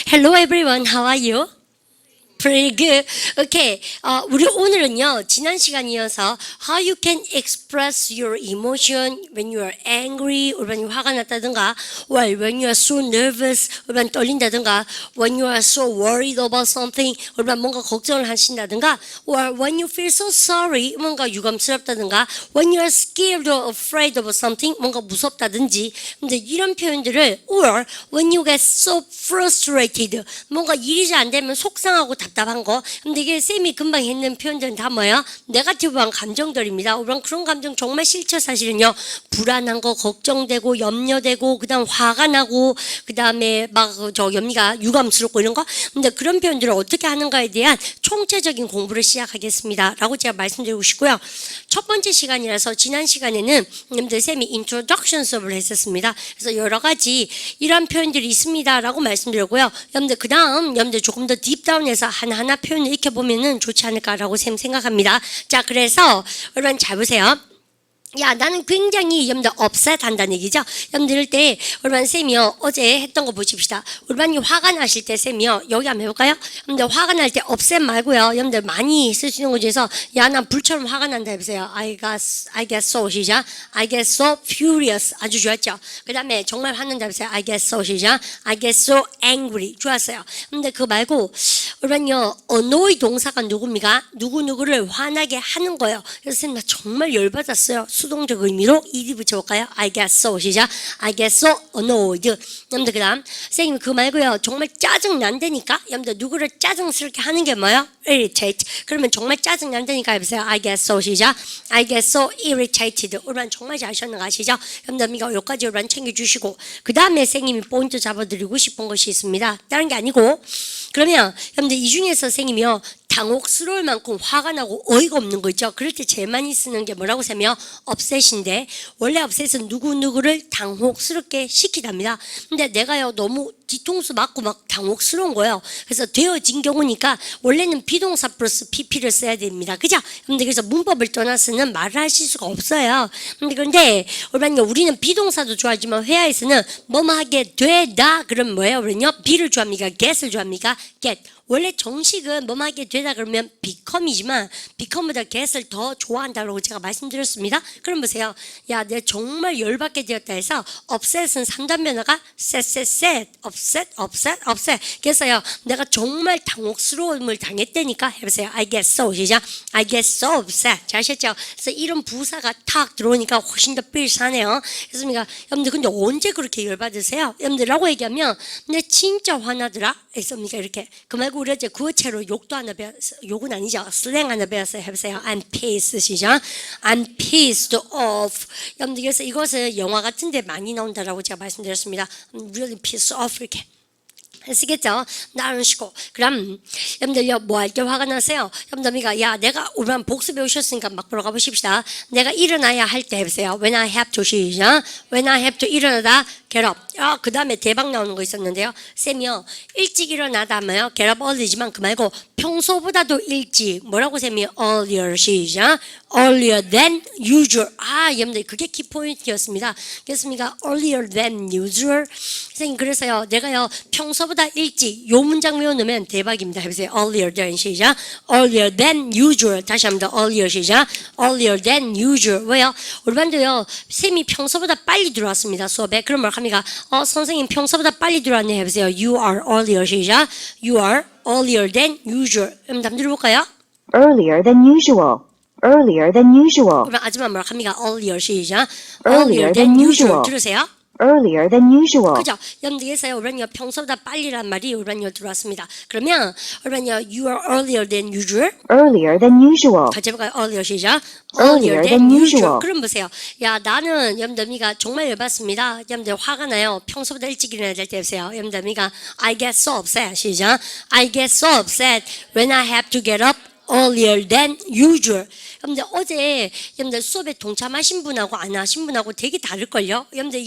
Hello everyone, how are you? Pretty good. Okay. 우리 오늘은요, 지난 시간이어서 how you can express your emotion when you are angry, or when 화가 났다든가, or when you are so nervous, or when 떨린다든가, when you are so worried about something, or when 뭔가 걱정을 하신다든가, or when you feel so sorry, 뭔가 유감스럽다든가, when you are scared or afraid of something, 뭔가 무섭다든지. 근데 이런 표현들을, or when you get so frustrated, 뭔가 일이 잘 안 되면 속상하고 답답한 거. 근데 이게 쌤이 금방 했는 표현들은 다 뭐야? 네거티브한 감정들입니다. 그런 감정 정말 싫죠. 사실은요. 불안한 거, 걱정되고, 염려되고, 그 다음 화가 나고, 그 다음에 염리가 유감스럽고 이런 거. 근데 그런 표현들을 어떻게 하는가에 대한 총체적인 공부를 시작하겠습니다. 라고 제가 말씀드리고 싶고요. 첫 번째 시간이라서 지난 시간에는 여러분들 쌤이 인트로덕션 수업을 했었습니다. 그래서 여러 가지 이런 표현들이 있습니다. 라고 말씀드렸고요. 여러분들 그 다음 여러분들 조금 더 딥다운해서 하나하나 표현을 익혀보면 좋지 않을까라고 쌤 생각합니다. 자, 그래서 여러분 잘 보세요. 야, 나는 굉장히 여러분들 upset 한다는 얘기죠. 여러분들 이럴 때 여러분 쌤이요 어제 했던 거 보십시다. 여러분이 화가 나실 때 쌤이요 여기 한번 해볼까요? 여러분들 화가 날 때 upset 말고요. 여러분들 많이 쓸 수 있는 것 중에서 야, 난 불처럼 화가 난다 해보세요. I get so 시작. I get so furious 아주 좋았죠. 그 다음에 정말 화난다 해보세요. I get so 시작. I get so angry 좋았어요. 근데 그거 말고 여러분요 annoy 동사가 누굽니까? 누구누구를 화나게 하는 거예요. 그래서 쌤 나 정말 열받았어요. 수동적 의미로 ed 붙여볼까요? I get so 시작. I get so annoyed. 여러분들 그 다음 선생님 그거 말고요 정말 짜증 난다니까 여러분들 누구를 짜증스럽게 하는 게 뭐예요? irritate. 그러면 정말 짜증 난다니까 해보세요. I get so 시작. I get so irritated. 여러분 정말 잘하셨는 거 아시죠? 여러분들 여기까지 여러분 챙겨주시고 그 다음에 선생님이 포인트 잡아드리고 싶은 것이 있습니다. 다른 게 아니고 그러면 여러분들 이 중에서 선생님이요 당혹스러울 만큼 화가 나고 어이가 없는 거 있죠. 그럴 때 제일 많이 쓰는 게 뭐라고 하면 upset인데 원래 upset은 누구누구를 당혹스럽게 시키답니다. 근데 내가요 너무 뒤통수 맞고 막 당혹스러운 거예요. 그래서 되어진 경우니까 원래는 비동사 플러스 pp를 써야 됩니다. 그죠? 근데 그래서 문법을 떠나서는 말을 하실 수가 없어요. 그런데 우리는 비동사도 좋아하지만 회화에서는 뭐뭐 하게 되다 그럼 뭐예요? 우리는요 be를 좋아합니까? get을 좋아합니까? get. 원래 정식은 뭐뭐 하게 되다 그러면 become이지만 become보다 get을 더 좋아한다고 제가 말씀드렸습니다. 그럼 보세요. 야, 내가 정말 열받게 되었다 해서 upset은 3단 변화가 set, upset. 그래서요, 내가 정말 당혹스러움을 당했다니까 해보세요. I get so, 시작. I get so upset. 잘하셨죠? 그래서 이런 부사가 탁 들어오니까 훨씬 더 필사네요. 그래서 여러분들 근데 언제 그렇게 열받으세요? 여러분들라고 얘기하면 내 진짜 화나더라. 했습니까? 이렇게. 그 말고 우리 어제 구어체로 욕도 하나 배웠어요. 욕은 아니죠. 슬랭 하나 배웠어요. 해보세요. I'm pissed, 시작. I'm pissed off. 여러분들 그래서 이것을 영화 같은 데 많이 나온다라고 제가 말씀드렸습니다. I'm really pissed off 이렇게. 쓰겠죠? 나는 쉬고. 그럼, 여러분들, 뭐 할 때 화가 나세요? 여러분들, 야, 내가, 우리 복수 배우셨으니까 막 보러 가보십시다. 내가 일어나야 할 때 해보세요. When I have to, 시작. When I have to 일어나다, get up. 그 다음에 대박 나오는 거 있었는데요. 쌤이요, 일찍 일어나다 하면요, get up early지만 그 말고 평소보다도 일찍, 뭐라고 쌤이 earlier, 시작. earlier than usual. 여러분들, 그게 키포인트였습니다. 그렇습니까? earlier than usual. 선생님, 그래서요, 내가요, 평소보다 일찍 요 문장 외워놓으면 대박입니다. 해보세요. earlier than 시작. earlier than usual. 다시 한번 더 earlier 시작. earlier than usual. 왜요? 우리 반도요, 쌤이 평소보다 빨리 들어왔습니다. 수업에. 그럼 뭘 합니까? 선생님 평소보다 빨리 들어왔네. 해보세요. You are earlier 시작. You are earlier than usual. 그럼 답 들어볼까요? Earlier than usual. Earlier than usual. 그럼 아줌마 뭐라 합니까? earlier 시작. Earlier than usual. 들으세요? Earlier than usual. 그죠? 여러분들께서요, 우리는요, 평소보다 빨리란 말이 우리는요, 들어왔습니다. 그러면, 우리는요, you are earlier than usual. Earlier than usual. 같이 해볼까요? earlier 시작. Earlier than usual. 그럼 보세요. 야, 나는, 여러분들이가 정말 열받습니다. 여러분들 화가 나요. 평소보다 일찍 일어나야 될 때 해보세요. 여러분들이가 I get so upset. 시작. I get so upset when I have to get up earlier than usual. 여러분들 어제, 여러분들 수업에 동참하신 분하고 안 하신 분하고 되게 다를걸요? 여러분들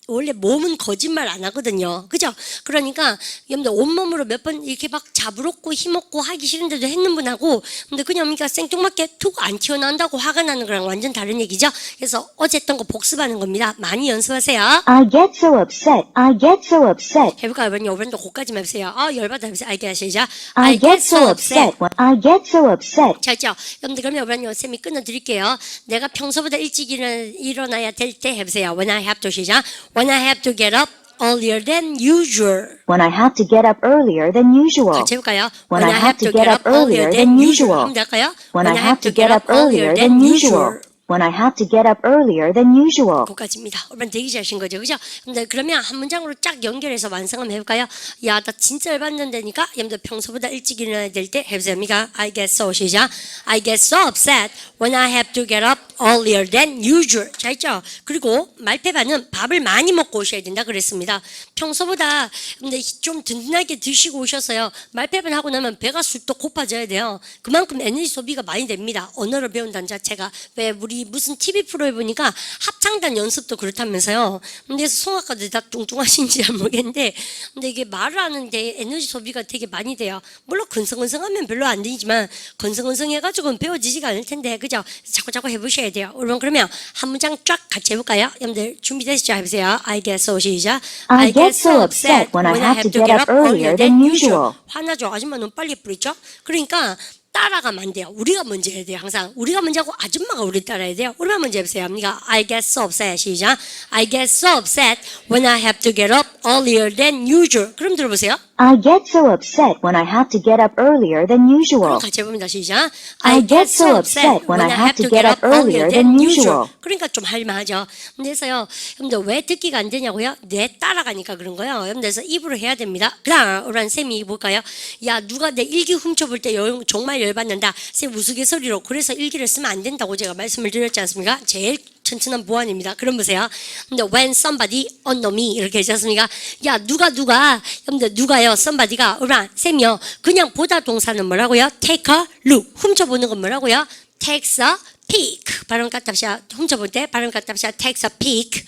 원래 몸은 거짓말 안 하거든요. 그죠? 그러니까 여러분들 온몸으로 몇 번 이렇게 막 잡으럽고 힘없고 하기 싫은데도 했는 분하고 근데 그냥 그러니까 생뚱맞게 툭 안 튀어나온다고 화가 나는 거랑 완전 다른 얘기죠. 그래서 어제 했던 거 복습하는 겁니다. 많이 연습하세요. I get so upset. I get so upset. 해볼까요? 여러분도 거기까지만 해보세요. 열받아 해보세요. 알게 하시죠? I get so upset when I get so upset. 자, 있죠? 여러분들 그러면 여러분 쌤이 끊어드릴게요. 내가 평소보다 일찍 일어나야 될 때 해보세요. When I have to 시작. When I have to get up earlier than usual. When I have to get up earlier than usual. 같이 해볼까요? When I have to get up earlier than usual. 한번 더 할까요? When I have to get up earlier than usual. When I have to get up earlier than usual. 거기까지입니다. 여러분 되게 잘하신 거죠, 그죠? 근데 그러면 한 문장으로 쫙 연결해서 완성 한번 해볼까요? 야, 나 진짜 열받는다니까. 여러분들 평소보다 일찍 일어나야 될 때 해보세요. I get so 시작. I get so upset when I have to get up earlier than usual. 자, 있죠? 그리고 말패반은 밥을 많이 먹고 오셔야 된다 그랬습니다. 평소보다 근데 좀 든든하게 드시고 오셨어요. 말패반 하고 나면 배가 쑥떡 고파져야 돼요. 그만큼 에너지 소비가 많이 됩니다. 언어를 배운다는 자체가. 왜 우리 무슨 TV 프로에 보니까 합창단 연습도 그렇다면서요. 근데 성악가들 다 뚱뚱하신지 잘 모르겠는데 근데 이게 말을 하는데 에너지 소비가 되게 많이 돼요. 물론 건성건성하면 별로 안 되지만 건성건성해가지고는 배워지지가 않을 텐데 그죠? 자꾸 해보셔야 돼요. 그러면 한 문장 쫙 같이 해볼까요? 여러분들 준비되시죠? 해보세요. I get so 시작. I get so upset when I have to get up earlier than usual. 화나죠? 아줌마 너무 빨리 뿌리죠? 그러니까 따라가면 안 돼요. 우리가 먼저 해야 돼요. 항상 우리가 먼저 하고 아줌마가 우리 따라야 돼요. 우리가 먼저 해보세요. I get so upset 시작. I get so upset when I have to get up earlier than usual. 그럼 들어보세요. I get so upset when I have to get up earlier than 그럼 usual. 같이 해봅니다. 시작. I get so upset when I have to get up earlier than usual. 그러니까 좀 할만하죠. 그래서요, 여러분들 왜 듣기가 안 되냐고요? 내 따라가니까 그런 거예요. 여러분들 그래서 입으로 해야 됩니다. 그다음 우리 쌤이 볼까요? 야, 누가 내 일기 훔쳐볼 때 정말 열받는다. 쌤 우스갯소리로 그래서 일기를 쓰면 안 된다고 제가 말씀을 드렸지 않습니까? 제일 천천한 보안입니다. 그럼 보세요. 근데 when somebody on me 이렇게 하지 않습니까? 야, 누가 여러분들 누가요? somebody가 쌤이요. 그냥 보다 동사는 뭐라고요? take a look. 훔쳐보는 건 뭐라고요? takes a peek. 발음 갖답시야. 훔쳐볼 때 발음 갖답시야. takes a peek.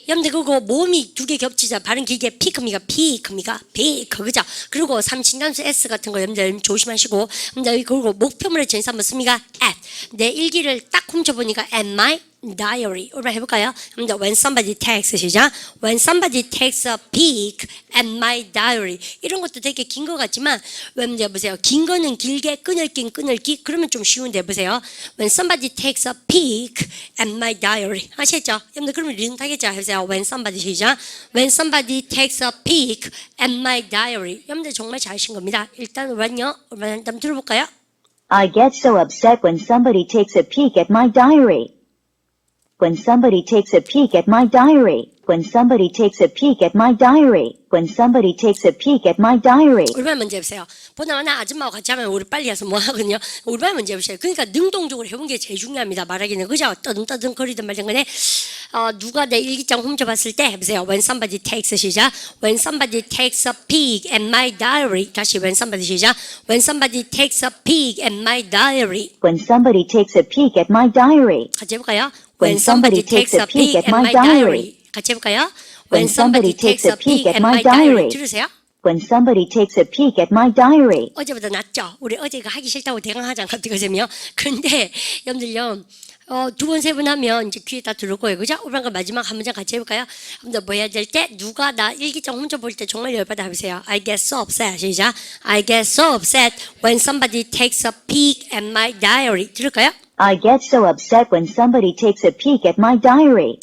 여러분들 그거 모음이 두 개 겹치자. 발음 길게 피크입니까? 피크 그죠? 그리고 삼신단수 S 같은 거 여러분들 조심하시고. 근데 그리고 목표물의 전사 뭐 씁니까? at. 내 일기를 딱 훔쳐보니까 at my diary. 오늘 해볼까요? When somebody takes 시작. When somebody takes a peek at my diary. 이런 것도 되게 긴 것 같지만 여러분들 보세요. 긴 거는 길게 끊을긴 끊을기 그러면 좀 쉬운데 보세요. When somebody takes a peek at my diary. 아시겠죠? 여러분들 그러면 리듬하겠죠? 해보세요. When somebody 시작. When somebody takes a peek at my diary. 여러분들 정말 잘하신 겁니다. 일단 우리는요. 한번 들어볼까요? I get so upset when somebody takes a peek at my diary. When somebody takes a peek at my diary. When somebody takes a peek at my diary. When somebody takes a peek at my diary. 우리말 먼저 해보세요. 보나마나 아줌마와 같이 하면 우리 빨리 해서 뭐 하거든요. 우리말 먼저 해보세요. 그러니까 능동적으로 해본 게 제일 중요합니다. 말하기는 그죠? 떠듬떠듬 거리든 말든 간에 누가 내 일기장 훔쳐봤을 때 해보세요. When somebody takes 시작. When somebody takes a peek at my diary. 다시 when somebody 시작. When somebody takes a peek at my diary. When somebody takes a peek at my diary. 같이 해볼까요? When somebody takes a peek at my diary. 같이 해볼까요? When somebody takes a peek at my diary. 들으세요? When somebody takes a peek at my diary. 어제보다 낫죠? 우리 어제가 하기 싫다고 대강하지 않거든요. 근데 여러분들요. 두 번, 세 번 하면 이제 귀에 다 들을 거예요. 그죠? 우리가 마지막 한 문장 같이 해볼까요? 여러분들 뭐 해야 될 때? 누가 나 일기장 훔쳐볼 때 정말 열받아 해보세요. I get so upset. 시작. I get so upset when somebody takes a peek at my diary. 들을까요? I get so upset when somebody takes a peek at my diary.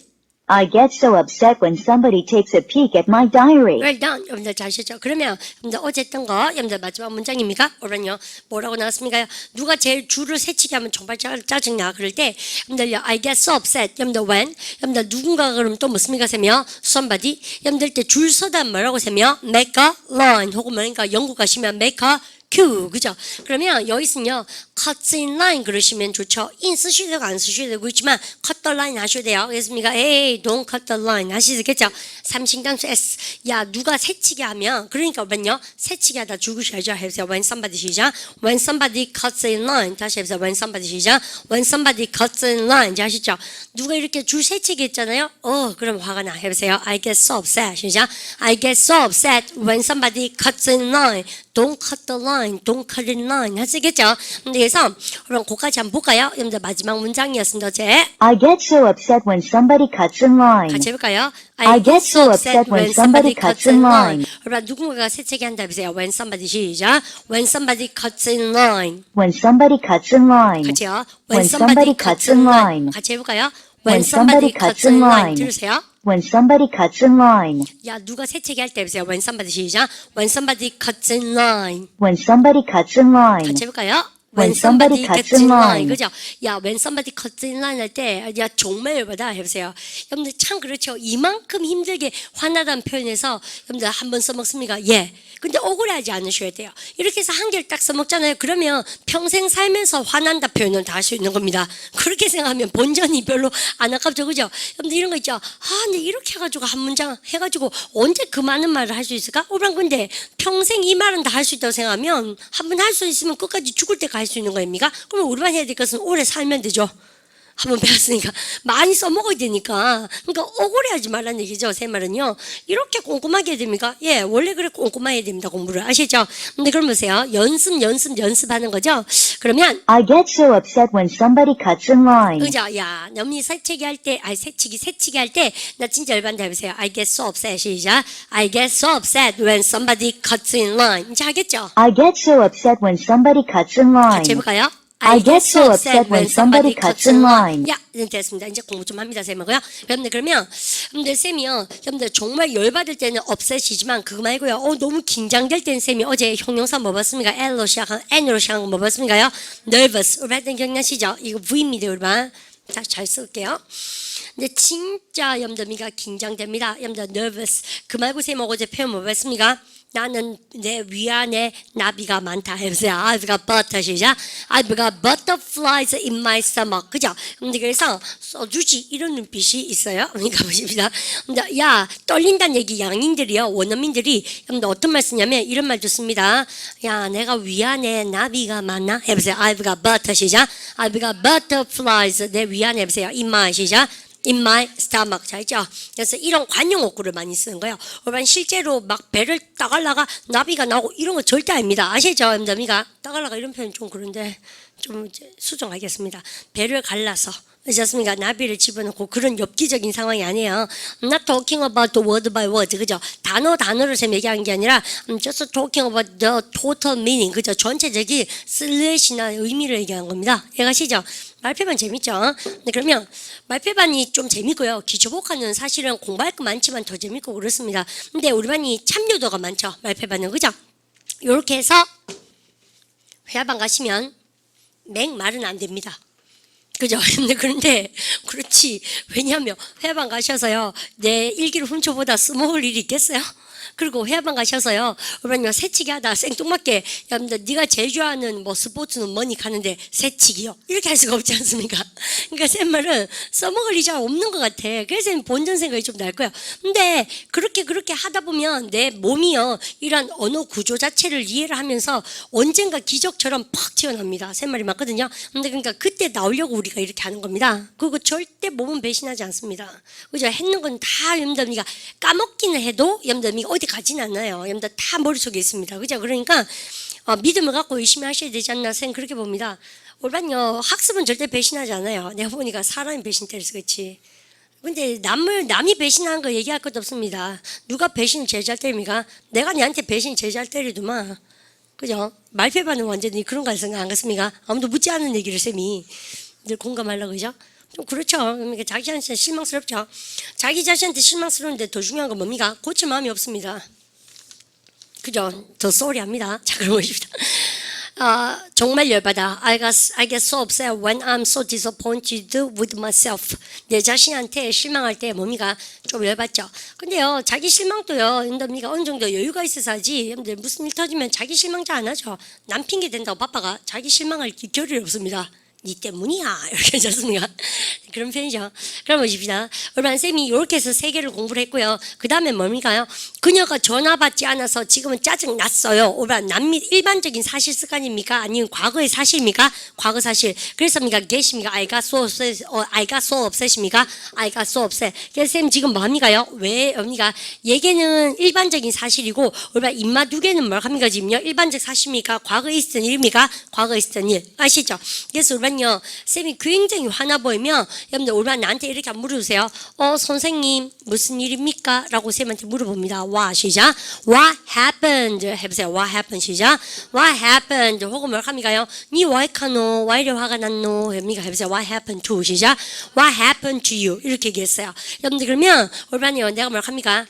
I get so upset when somebody takes a peek at my diary. Well done. 여러분들 잘하셨죠? 그러면 여러분들 어제 했던 거 여러분들 마지막 문장입니까? 오늘요 뭐라고 나왔습니까? 누가 제일 줄을 새치게 하면 정말 짜증나. 그럴 때 여러분들 I get so upset. 여러분들 when 여러분들 누군가가 그러면 또 무슨입니까? 세며 somebody 여러분들 때 줄 서다 뭐라고 세며 make a line 혹은 뭐니까 영국 가시면 make a Q, 그죠? 그러면 여기서는요, cuts in line 그러시면 좋죠. in 쓰셔도 되고 안 쓰셔도 되고 있지만 cut the line 하셔야 돼요. 그렇습니까? Hey, don't cut the line 하시겠죠? 삼신단수 S. 야, 누가 새치기 하면, 그러니까 뭐냐? 새치기 하다 죽으셔야죠. 해보세요. When somebody 시작. When somebody cuts in line. 다시 해보세요. When somebody 시작. When somebody cuts in line. 이제 하시죠? 누가 이렇게 줄 새치기 했잖아요? 그럼 화가 나. 해보세요. I get so upset. 시작. I get so upset when somebody cuts in line. Don't cut the line. Don't cut in line. 하시겠죠? 그래서 그럼 그까지 한번 볼까요? 여러분들 마지막 문장이었습니다. 어제. I get so upset when somebody cuts in line. 같이 해볼까요? I get so upset when somebody cuts in line. 여러분 누군가가 새치기 한다 해보세요. When somebody 시작. When somebody cuts in line. When somebody cuts in line. 같이요. When somebody cuts in line. 같이 해볼까요? When somebody cuts in line. 들으세요. When somebody cuts in line. 야, 누가 새치기 할 때 해보세요. When somebody 시작. When somebody cuts in line. When somebody cuts in line. 같이 해볼까요? When somebody cuts in line. 그죠? 야, when somebody cuts in line 할 때, 야, 정말 열받아. 해보세요. 여러분들 참 그렇죠. 이만큼 힘들게 화나다는 표현에서 여러분들 한번 써먹습니까? 예. 근데 억울해하지 않으셔야 돼요. 이렇게 해서 한 개를 딱 써먹잖아요. 그러면 평생 살면서 화난다 표현은 다 할 수 있는 겁니다. 그렇게 생각하면 본전이 별로 안 아깝죠. 그죠? 여러분들 이런 거 있죠. 근데 이렇게 해가지고 한 문장 해가지고 언제 그 많은 말을 할 수 있을까? 오란 근데 평생 이 말은 다 할 수 있다고 생각하면 한 번 할 수 있으면 끝까지 죽을 때까지 할 수 있는 거입니까? 그러면 우리만 해야 될 것은 오래 살면 되죠. 한번 배웠으니까 많이 써먹어야 되니까. 그러니까 억울해하지 말라는 얘기죠. 제 말은요. 이렇게 꼼꼼하게 해야 됩니까? 예, 원래 그래 꼼꼼하게 해야 됩니다. 공부를 아시죠? 근데 그럼 보세요. 연습하는 거죠. 그러면 I get so upset when somebody cuts in line. 그죠? 야, 남이 새치기 할 때, 새치기 할 때, 나 진짜 열받는다 해보세요. I get so upset. 시작. I get so upset when somebody cuts in line. 이제 하겠죠? I get so upset when somebody cuts in line. 같이 해볼까요? I get so upset when somebody cuts in line. 야, 이제 됐습니다. 이제 공부 좀 합니다, 쌤하고요. 여러분들 그러면 여러분들 쌤이요, 여러분들 정말 열받을 때는 upset이지만 그거 말고요. 너무 긴장될 때는 쌤이 어제 형용사 뭐 봤습니까? L로 시작한 N으로 시작한 거 뭐 봤습니까요? Nervous. 우리 했던 기억나시죠? 이거 V입니다, 여러분. 잘 쓸게요. 근데 진짜 여러분들이가 긴장됩니다. 여러분들 nervous. 그 말고 쌤 어제 표현 뭐 봤습니까? 나는 내 위안에 나비가 많다 해보세요. I've got 시작. I've got butterflies in my stomach. 그죠? 근데 그래서 써주지 이런 눈빛이 있어요. 그러니까 보십니다. 근데 야, 떨린다는 얘기 양인들이요. 원어민들이 근데 어떤 말 쓰냐면 이런 말 좋습니다. 야, 내가 위안에 나비가 많나? 해보세요. I've got 시작. I've got butterflies. 내 위안에 해보세요. in my 시작. in my stomach. 자, 있죠? 그래서 이런 관용 어구를 많이 쓰는 거예요. 여러분, 실제로 막 배를 따갈라가 나비가 나오고 이런 거 절대 아닙니다. 아시죠? 여러분들? 따갈라가 이런 표현 좀 그런데 좀 수정하겠습니다. 배를 갈라서. 그렇습니까? 나비를 집어넣고 그런 엽기적인 상황이 아니에요. Not talking about word by word. 그죠? 단어를 좀 얘기하는 게 아니라 just talking about the total meaning. 그죠? 전체적인 슬래시나 의미를 얘기하는 겁니다. 이해가시죠? 말패반 재밌죠? 네, 그러면 말패반이 좀 재밌고요. 기초복화는 사실은 공부할 거 많지만 더 재밌고 그렇습니다. 근데 우리 반이 참여도가 많죠. 말패반은. 그죠? 이렇게 해서 회화반 가시면 맹말은 안 됩니다. 그죠? 그런데 그렇지. 왜냐하면 회화반 가셔서요. 내 일기를 훔쳐보다 써먹을 일이 있겠어요? 그리고 회화반 가셔서요. 그러면 새치기 하다 생뚱맞게 여러분들 네가 제일 좋아하는 뭐 스포츠는 뭐니 가는데 새치기요. 이렇게 할 수가 없지 않습니까? 그러니까 쌤 말은 써먹을 일이 잘 없는 것 같아. 그래서 본전 생각이 좀 날 거예요. 근데 그렇게 하다 보면 내 몸이요. 이런 언어 구조 자체를 이해를 하면서 언젠가 기적처럼 팍 튀어납니다. 쌤 말이 맞거든요. 근데 그러니까 그때 나오려고 우리가 이렇게 하는 겁니다. 그리고 절대 몸은 배신하지 않습니다. 그죠? 했는 건 다 여러분들 까먹기는 해도 여러분들 어디 가진 않아요. 여러분들 다 머릿속에 있습니다. 그죠? 그러니까 믿음을 갖고 열심히 하셔야 되지 않나 쌤 그렇게 봅니다. 올반요 학습은 절대 배신하지 않아요. 내가 보니까 사람이 배신 때려서 그렇지. 근데 남이 배신하는 거 얘기할 것도 없습니다. 누가 배신을 제일 잘 때립니까? 내가 니한테 배신 제일 잘 때리더만. 그죠? 말패반은 완전히 그런 거 생각 안 갔습니까? 아무도 묻지 않은 얘기를 쌤이 늘 공감하려고 그죠? 좀 그렇죠. 그러니까 자기 자신한테 실망스럽죠. 자기 자신한테 실망스러운데 더 중요한 건 뭡니까? 고칠 마음이 없습니다. 그죠? 더 쏘리합니다. 자, 그럼 보십시다. 정말 열받아. I get so upset when I'm so disappointed with myself. 내 자신한테 실망할 때 뭡니까? 좀 열받죠. 근데요, 자기 실망도요, 여러분들 어느 정도 여유가 있어서 하지. 여러분들 무슨 일 터지면 자기 실망자 안 하죠. 남 핑계 댄다고 바빠가 자기 실망할 겨를이 없습니다. 니 때문이야. 이렇게 하셨습니까? 그런 편이죠. 그럼 보십시다. 얼마나 쌤이 이렇게 해서 세 개를 공부를 했고요. 그 다음에 뭡니까요? 그녀가 전화 받지 않아서 지금은 짜증 났어요. 얼마나 남미 일반적인 사실 습관입니까? 아니면 과거의 사실입니까? 과거 사실. 그래서 뭡니까? 계십니까? I got so upset입니까? I got so upset. 그래서 쌤 지금 뭐합니까요? 왜 뭡니까? 얘기는 일반적인 사실이고 얼마나 입마 두 개는 뭘 합니까? 지금요? 일반적 사실입니까? 과거에 있었던 일입니까? 과거에 있었던 일. 아시죠? 그래서 얼마나 쌤이 굉장히 화나 보이면 여러분들 얼마나 나한테 이렇게 안 물어보세요. 선생님 무슨 일입니까? 라고 쌤한테 물어봅니다. 와 시작. What happened? 해보세요. What happened? 시작. What happened? 혹은 뭘 합니까요? 니 왜 카노? 왜 이래 화가 났노? 해보세요. What happened to? 시작. What happened to you? 이렇게 얘기했어요. 여러분들 그러면 얼마나 내가 뭘 합니까?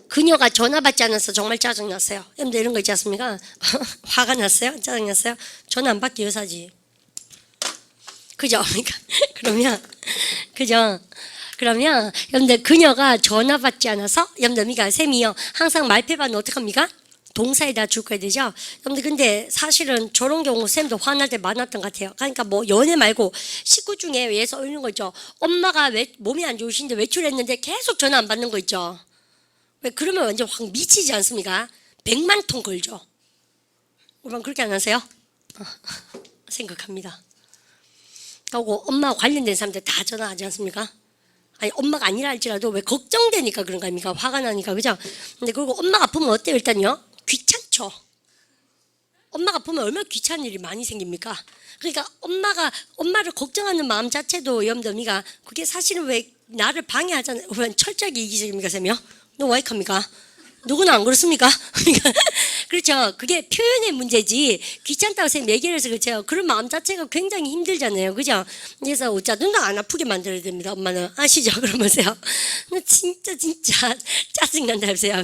그녀가 전화 받지 않아서 정말 짜증났어요. 여러분들 이런 거 있지 않습니까? 화가 났어요? 짜증났어요? 전화 안 받기 여사지. 그죠? 그러면 여러분들 그녀가 전화 받지 않아서 여러분들 쌤이요 항상 말패반은 어떡합니까? 동사에다 줄 거야 되죠? 여러분들 근데 사실은 저런 경우 쌤도 화날 때 많았던 것 같아요. 그러니까 뭐 연애 말고 식구 중에 위에서 이런 거 있죠. 엄마가 몸이 안 좋으신데 외출했는데 계속 전화 안 받는 거 있죠. 왜 그러면 완전 확 미치지 않습니까? 100만 통 걸죠. 여러분 그렇게 안 하세요? 생각합니다. 그리고 엄마 관련된 사람들 다 전화하지 않습니까? 아니 엄마가 아니라 할지라도 왜 걱정되니까 그런 거 아닙니까? 화가 나니까 그죠? 근데 그리고 엄마가 아프면 어때요? 일단요 귀찮죠. 엄마가 아프면 얼마나 귀찮은 일이 많이 생깁니까? 그러니까 엄마를 걱정하는 마음 자체도 여러분들 그게 사실은 왜 나를 방해하잖아요. 왜 철저하게 이기적입니까 쌤이요? 너 왜 합니까? 누구나 안 그렇습니까? 그렇죠. 그게 표현의 문제지 귀찮다고 쌤 얘기를 해서 그렇죠. 그런 마음 자체가 굉장히 힘들잖아요. 그죠? 그래서 어쩌든가 안 아프게 만들어야 됩니다. 엄마는 아시죠? 그러면서요. 진짜 짜증난다 해보세요.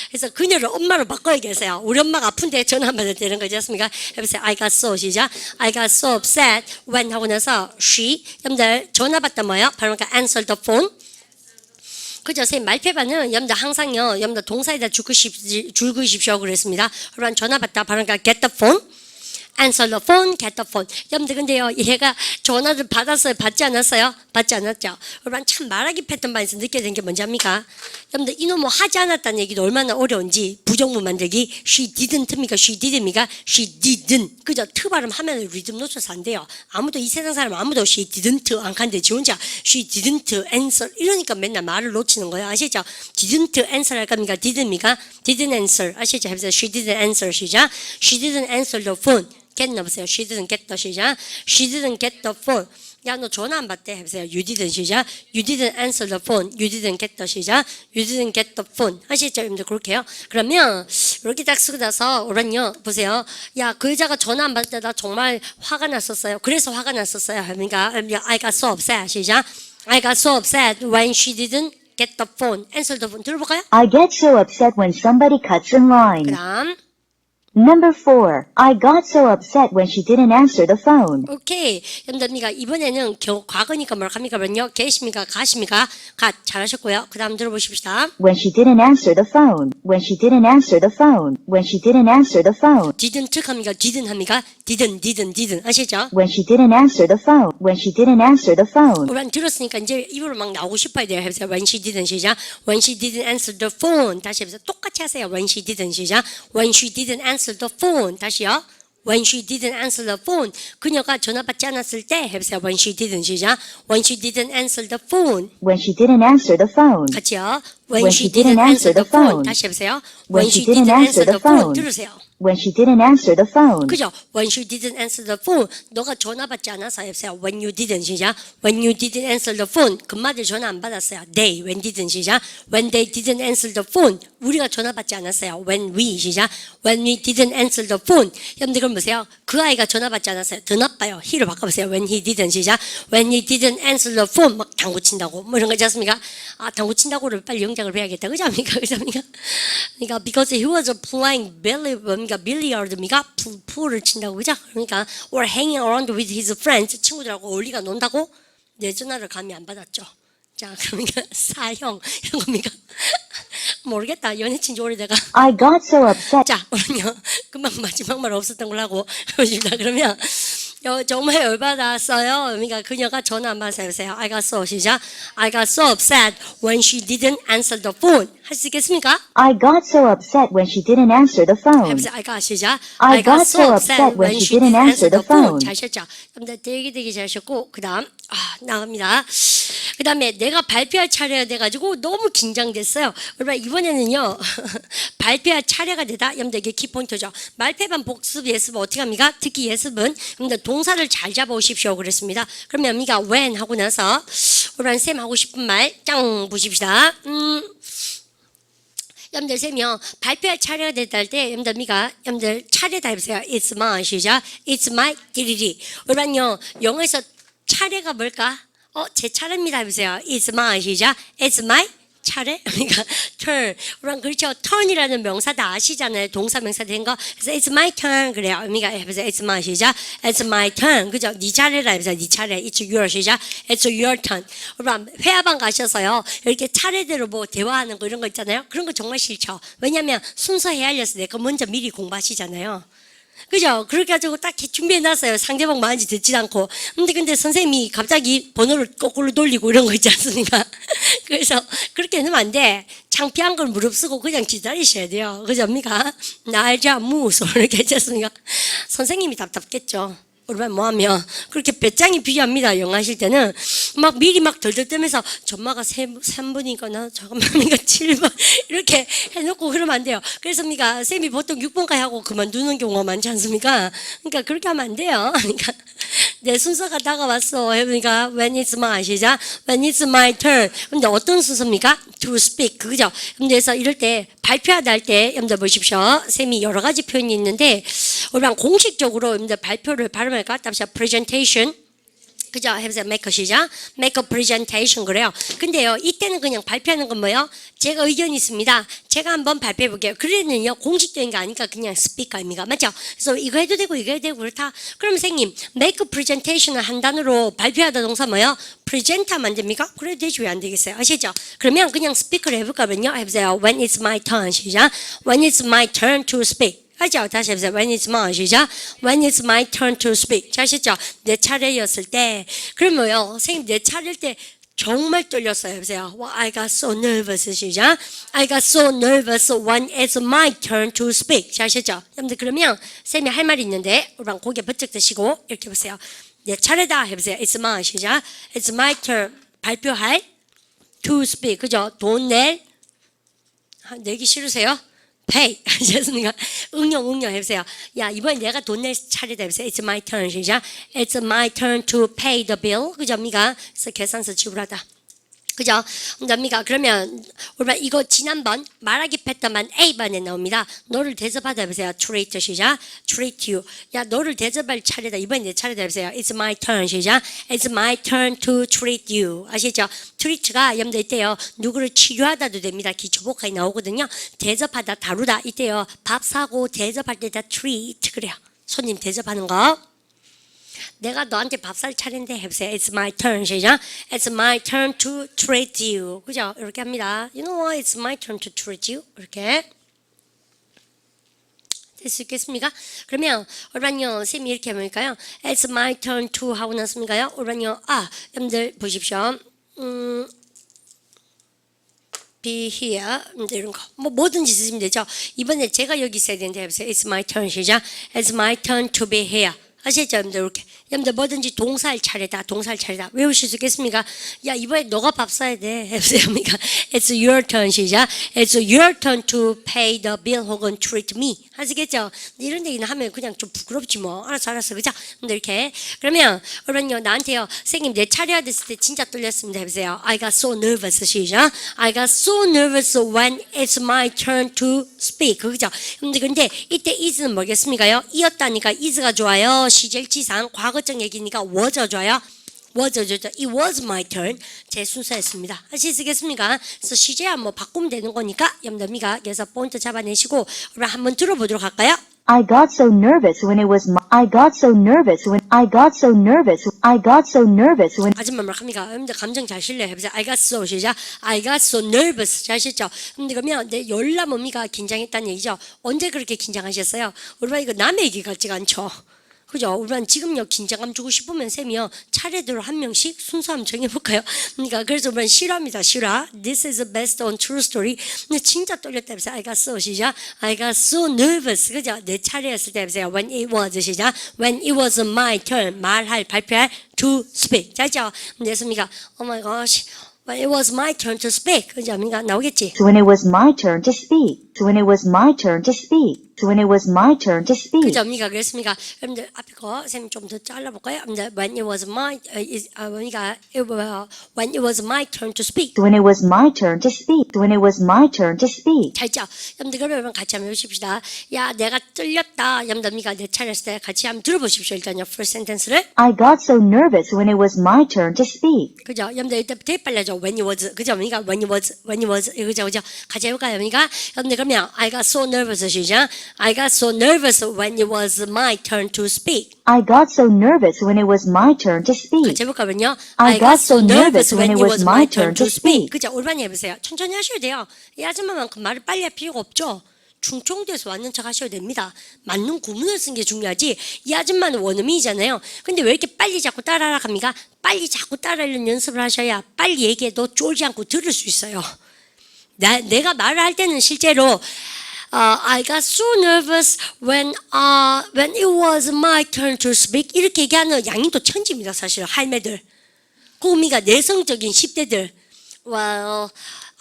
그래서 그녀를 엄마로 바꿔야겠어요. 우리 엄마가 아픈데 전화 안 받을 때는 거지 않습니까? 해보세요. I got so 시작. I got so upset when 하고 나서 she 여러분들 전화 받다 뭐예요? 바로 answer the phone. 그죠? 선생님 말패반은 여러분들 항상요 여러분들 동사에다 줄그십시오 그랬습니다. 그러면 전화 받다 바로 get the phone, answer the phone, get the phone. 여러분들 근데요 얘가 전화를 받았어요? 받지 않았어요? 받지 않았죠. 그러면 참 말하기 패턴반에서 느껴야 되는 게 뭔지 압니까? 여러분들 이놈은 하지 않았다는 얘기도 얼마나 어려운지. 부정문 만들기 she didn't입니까? she did입니까? she didn't. 그죠? 트 발음하면 리듬 놓쳐서 안 돼요. 아무도 이 세상 사람 아무도 she didn't 안 간대. 지 혼자 she didn't answer 이러니까 맨날 말을 놓치는 거예요. 아시죠? didn't answer 할 겁니까? did입니까? didn't answer 아시죠? 해보세요. she didn't answer 시작. she didn't answer the phone. get 넣으세요. she didn't get the 시작. she didn't get the phone. 야, 너 전화 안 받대. 해보세요. You didn't 시작. You didn't answer the phone. You didn't get the 시작. You didn't get the phone. 아시죠? 여러분들 그렇게요. 그러면 이렇게 딱 쓰고 나서 오란요. 보세요. 야, 그 여자가 전화 안 받을 때 나 정말 화가 났었어요. 그래서 화가 났었어요. 그러니까 I got so upset. 시작. I got so upset when she didn't get the phone. answer the phone. 들어볼까요? I get so upset when somebody cuts in line. 그다음 Number 4. I got so upset when she didn't answer the phone. 오케이. 여러분들 이번에는 과거니까 뭘 합니까? 그러면요. 계십니까? 가십니까? 가. 잘하셨고요. 그 다음 들어보십시다. When she didn't answer the phone. When she didn't answer the phone. When she didn't answer the phone. didn't 합니까? didn't 합니까? didn't 아시죠? When she didn't answer the phone. When she didn't answer the phone. 우리 들었으니까 이제 입으로 막 나오고 싶어야 돼요. 해보세요. When she didn't 시작. When she didn't answer the phone. 다시 해보세요. 똑같이 하세요. When she didn't 시작. When she didn't answer the phone. 다시요. When she didn't answer the phone. 그녀가 전화 받지 않았을 때 해보세요. When she didn't 시작. When she didn't answer the phone. When she didn't answer the phone. 같이요. When she didn't answer the phone. 다시 해보세요. When she didn't answer the phone. 들으세요. When she didn't answer the phone. 그죠? When she didn't answer the phone. 너가 전화 받지 않아서 해보세요. When you didn't 시작. When you didn't answer the phone. 금마들 전화 안 받았어요. They. When didn't 시작. When they didn't answer the phone. 우리가 전화 받지 않았어요. When we 시작. When we didn't answer the phone. 여러분들 그럼 보세요. 그 아이가 전화 받지 않았어요. 더 나빠요. he로 바꿔보세요. When he didn't 시작. When he didn't answer the phone. 막 당구 친다고 뭐 이런 거 있지 않습니까? 아 당구 친다고를 빨리 영작 동작을 배워야겠다. 그죠? 합니까? 그죠? 합니까? 그러니까 because he was playing billiard입니까? 풀을 친다고. 그죠? 그러니까 or hanging around with his friends. 친구들하고 어울리가 논다고 내 전화를 감히 안 받았죠. 자, 그러니까 사형 이런 겁니까? 모르겠다. 연애 친지 오래돼가. I got so upset. 자, 오늘요. 금방 마지막 말 없었던 걸로 하고 보십니다. 그러면 정말 열받았어요. 그러니까 그녀가 전화 한 번 해보세요. I got so 시작. I got so upset when she didn't answer the phone. 할 수 있겠습니까? I got so upset when she didn't answer the phone. 해보세요. I got 시작. I got so upset when she didn't answer the phone. 잘 하셨죠? 여러분들 되게 잘 하셨고 그 다음 나갑니다. 그 다음에 내가 발표할 차례가 돼가지고 너무 긴장됐어요. 여러분 이번에는요 발표할 차례가 되다. 여러분들 이게 키포인트죠. 말패반 복습 예습 어떻게 합니까? 특히 예습은 여러분들 동사를 잘 잡아오십시오 그랬습니다. 그러면 우리가 when 하고 나서 여러분 쌤 하고 싶은 말 짱 보십시다. 여러분들 쌤이요 발표할 차례가 됐다 할 때 여러분들 차례다 해보세요. It's my 시작. It's my 띠리리. 여러분요 영어에서 차례가 뭘까? 제 차례입니다 해보세요. It's my 시작. It's my 차례? 그러니까 turn. 그럼 그렇죠. turn이라는 명사 다 아시잖아요. 동사 명사 된 거. 그래서 it's my turn 그래요. 의미가 해보세요. It's my 시작. It's my turn. 그죠? 네 차례라 해보세요. 네 차례. It's your 시작. It's your turn. 그럼 회화방 가셔서요. 이렇게 차례대로 뭐 대화하는 거 이런 거 있잖아요. 그런 거 정말 싫죠. 왜냐하면 순서 헤아려서 내가 먼저 미리 공부하시잖아요. 그죠? 그렇게 가지고 딱 준비해놨어요. 상대방 말인지 듣지 않고. 근데 선생님이 갑자기 번호를 거꾸로 돌리고 이런 거 있지 않습니까? 그래서 그렇게 하면 안 돼. 창피한 걸 무릅쓰고 그냥 기다리셔야 돼요. 그죠? 합니까? 날자 무소 이렇게 했지 않습니까? 선생님이 답답겠죠. 그러면 뭐하면 그렇게 배짱이 필요합니다. 영어 하실 때는 막 미리 막 덜덜 떨면서 전마가 3번이니까 나 잠깐만 7번 이렇게 해놓고 그러면 안 돼요. 그래서 쌤이 보통 6번까지 하고 그만두는 경우가 많지 않습니까? 그러니까 그렇게 하면 안 돼요. 그러니까 내 순서가 다가왔어. 그러니까 when it's my 시작. when it's my turn. 근데 어떤 순서입니까? to speak. 그죠? 그래서 이럴 때 발표하다 할 때 여러분들 보십시오. 쌤이 여러 가지 표현이 있는데 우리랑 공식적으로 여러분들 발표를 발음을 갖다 보시죠. presentation. 그죠? 해보세요. make a 시작. make a presentation 그래요. 근데요, 이때는 그냥 발표하는 건 뭐예요? 제가 의견이 있습니다. 제가 한번 발표해 볼게요. 그래는요, 공식적인 게 아니까 그냥 스피커입니다. 맞죠? 그래서 이거 해도 되고 이거 해도 되고 그렇다. 그럼 선생님, make a presentation을 한 단어로 발표하다 동사 뭐예요? present 하면 안 됩니까? 그래도 되지 왜 안 되겠어요? 아시죠? 그러면 그냥 스피커를 해볼까면요. 해보세요. when it's my turn 시작. when it's my turn to speak. 하죠? 다시 해보세요. When it's my 시작. When it's my turn to speak. 잘 아시죠? 내 차례였을 때. 그러면요, 선생님 내 차례일 때 정말 떨렸어요. 해보세요. Well, I got so nervous 시작. I got so nervous when it's my turn to speak. 잘 아시죠? 여러분들 그러면 쌤이 할 말이 있는데 우리랑 고개 번쩍 드시고 이렇게 보세요. 내 차례다 해보세요. It's my 시작. It's my turn. 발표할 to speak. 그죠? 돈 내기 싫으세요? pay. 죄송합니다. 응용 해보세요. 야, 이번에 내가 돈 낼 차례다 해보세요. It's my turn. 시작. It's my turn to pay the bill. 그죠? 미가 그래서 계산서 지불하다. 그죠? 언니가 그러면 우리가 이거 지난번 말하기 패턴만 A반에 나옵니다. 너를 대접하다 해보세요. treat 시작. treat you. 야, 너를 대접할 차례다. 이번엔 내 차례다 해보세요. It's my turn 시작. It's my turn to treat you. 아시죠? treat가 여러분들 이때요. 누구를 치료하다도 됩니다. 기초복화에 나오거든요. 대접하다, 다루다. 이때요. 밥 사고 대접할 때 다 treat 그래요. 손님 대접하는 거. 내가 너한테 밥 살 차례인데 해보세요. It's my turn 시작. It's my turn to treat you. 그죠? 이렇게 합니다. You know what? It's my turn to treat you. 이렇게 될 수 있겠습니까? 그러면 여러분요, 쌤이 이렇게 하니까요. It's my turn to 하고 났습니까요? 여러분요, 여러분들 보십시오. be here 이런 거 뭐 뭐든지 쓰시면 되죠. 이번에 제가 여기 있어야 되는데 해보세요. It's my turn 시작. It's my turn to be here. 아시죠? 여러분들 이렇게 여러분들 뭐든지 동사할 차례다. 외우실 수 있겠습니까? 야, 이번에 너가 밥 사야 돼. 해보세요. It's your turn 시작. It's your turn to pay the bill 혹은 treat me. 아시겠죠? 이런 얘기는 하면 그냥 좀 부끄럽지 뭐. 알았어. 그죠? 근데 이렇게 그러면 여러분요, 나한테요, 선생님 내 차례가 됐을 때 진짜 떨렸습니다. 해보세요. I got so nervous 시작. I got so nervous when it's my turn to speak. 그죠? 근데 이때 is는 뭐겠습니까요? 이었다니까 is가 좋아요. 시제일치상 과거적 얘기니까 was가 좋아요. It was my turn. 제 순서였습니다. 아시겠습니까? 그래서 시제야 뭐 바꾸면 되는 거니까 염답니까? 그래서 포인트 잡아내시고 우리 한번 들어보도록 할까요? I got so nervous when it was my, I got so nervous when, I got so nervous, I got so nervous when, 마지막 말 합니까? 여러분들 감정 잘 실려요. 해보세요. I got so, 시작. I got so nervous. 잘 하셨죠? 여러분들 그러면 내 열나 뭡니까? 긴장했다는 얘기죠. 언제 그렇게 긴장하셨어요? 우리 반 이거 남의 얘기 같지가 않죠? 그죠? 우리 반 지금요 긴장감 주고 싶으면 쌤이요 차례대로 한 명씩 순서함 정해볼까요? 그러니까 그래서 우리 반 실화입니다. 실화. This is the best on true story. 근데 진짜 떨렸다 해보세요. I got so, 시작. I got so nervous. 그죠? 내 차례였을 때 해보세요. When it was, 시작. When it was my turn. 말할, 발표할 to speak. 자, 있죠? 됐습니까? Oh my gosh. When it was my turn to speak. 그죠? 나오겠지? when it was my turn to speak, when it was my turn to speak, when it was my turn to speak. 그죠? 그랬습니까? 여러분들 앞에 거 쌤 좀 더 잘라볼까요? 여러분들 when it was my when it was my turn to speak. When it was my turn to speak, when it was my turn to speak. 자, 있죠? 여러분들 그러면 같이 한번 해보십시다. 야, 내가 떨렸다. 여러분들 내 차례였을 때 같이 한번 들어보십시오. 일단요, first sentence를. I got so nervous when it was my turn to speak. 그죠? 여러분들 이때 되게 빨라져. When it was, 그죠? when it was, 그죠? 같이 해볼까요? 여러분들 그러면 I got so nervous, 시작. I got so nervous when it was my turn to speak. I got so nervous when it was my turn to speak. 같이 해볼까요? I got so nervous when it was my turn to speak. 그죠? 올바른 해보세요. 천천히 하셔야 돼요. 이 아줌마만큼 말을 빨리 할 필요가 없죠. 충청도에서 왔는 척 하셔야 됩니다. 맞는 구문을 쓴 게 중요하지. 이 아줌마는 원어민이잖아요. 근데 왜 이렇게 빨리 자꾸 따라하라 합니까? 빨리 자꾸 따라하려는 연습을 하셔야 빨리 얘기해도 쫄지 않고 들을 수 있어요. 내가 말을 할 때는 실제로 I got so nervous when it was my turn to speak. 이렇게 얘기하는 양인도 천지입니다. 사실 할매들. 고미가 내성적인 10대들. Well,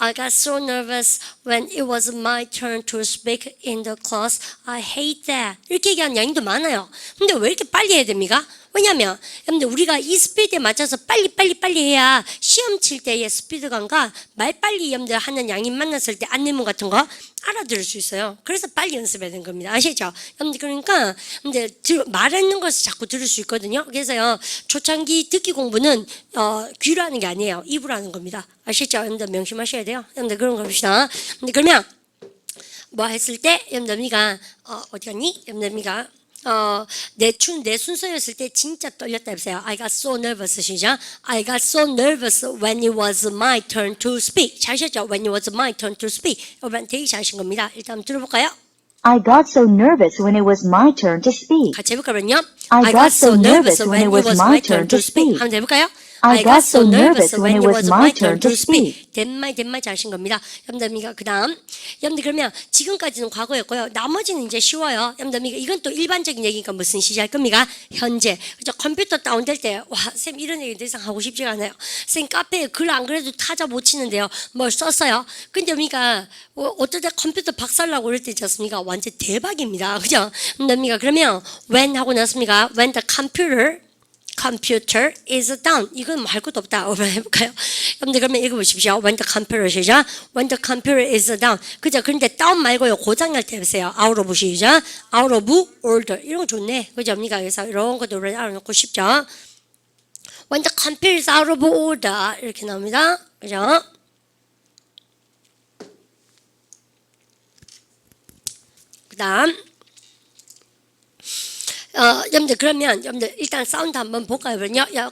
I got so nervous when it was my turn to speak in the class. I hate that. 이렇게 얘기하는 양인도 많아요. 근데 왜 이렇게 빨리 해야 됩니까? 왜냐면 여러분들 우리가 이 스피드에 맞춰서 빨리 해야 시험 칠 때의 스피드감과 말 빨리 여러분들 하는 양이 만났을 때 안내문 같은 거 알아들을 수 있어요. 그래서 빨리 연습해야 되는 겁니다. 아시죠? 여러분들 그러니까 근데 말하는 것을 자꾸 들을 수 있거든요. 그래서요 초창기 듣기 공부는 귀로 하는 게 아니에요. 입으로 하는 겁니다. 아시죠? 여러분들 명심하셔야 돼요. 여러분들 그런 거 봅시다. 근데 그러면 뭐 했을 때 여러분들이가 어디 갔니? 여러분들이가 내 순서였을 때 진짜 떨렸다 해보세요. I got so nervous, 시작. I got so nervous when it was my turn to speak. 잘하셨죠? When it was my turn to speak. 여러분 되게 잘하신 겁니다. 일단 들어볼까요? I got so nervous when it was my turn to speak. 같이 해볼까요? I got so nervous when it was my turn to speak. 한번 해볼까요? I got so nervous when it was my turn to speak. 된말 잘하신 겁니다. 여러분들 그 다음 여러분들 그러면 지금까지는 과거였고요. 나머지는 이제 쉬워요. 여러분들 이건 또 일반적인 얘기니까 무슨 시작할 겁니까? 현재. 그죠? 컴퓨터 다운될 때 와 쌤 이런 얘기 더 이상 하고 싶지가 않아요. 쌤 카페에 글 안 그래도 타자 못 치는데요. 뭘 썼어요? 근데 어떨 때 컴퓨터 박살나고 그럴 때 있지 않습니까? 완전 대박입니다. 그죠? 그러면 when 하고 났습니까? When the computer is down. 이건 뭐 할 것도 없다. 한번 해볼까요? 여러분들 그러면 읽어보십시오. When the computer 시작. When the computer is down. 그죠? 그런데 다운 말고요. 고장날 때 해보세요. Out of 시작. Out of order. 이런 거 좋네. 그죠? 그래서 이런 것도 알아놓고 싶죠? When the computer is out of order. 이렇게 나옵니다. 그죠? 그 다음 여러분들 그러면 여러분들 일단 사운드 한번 볼까요?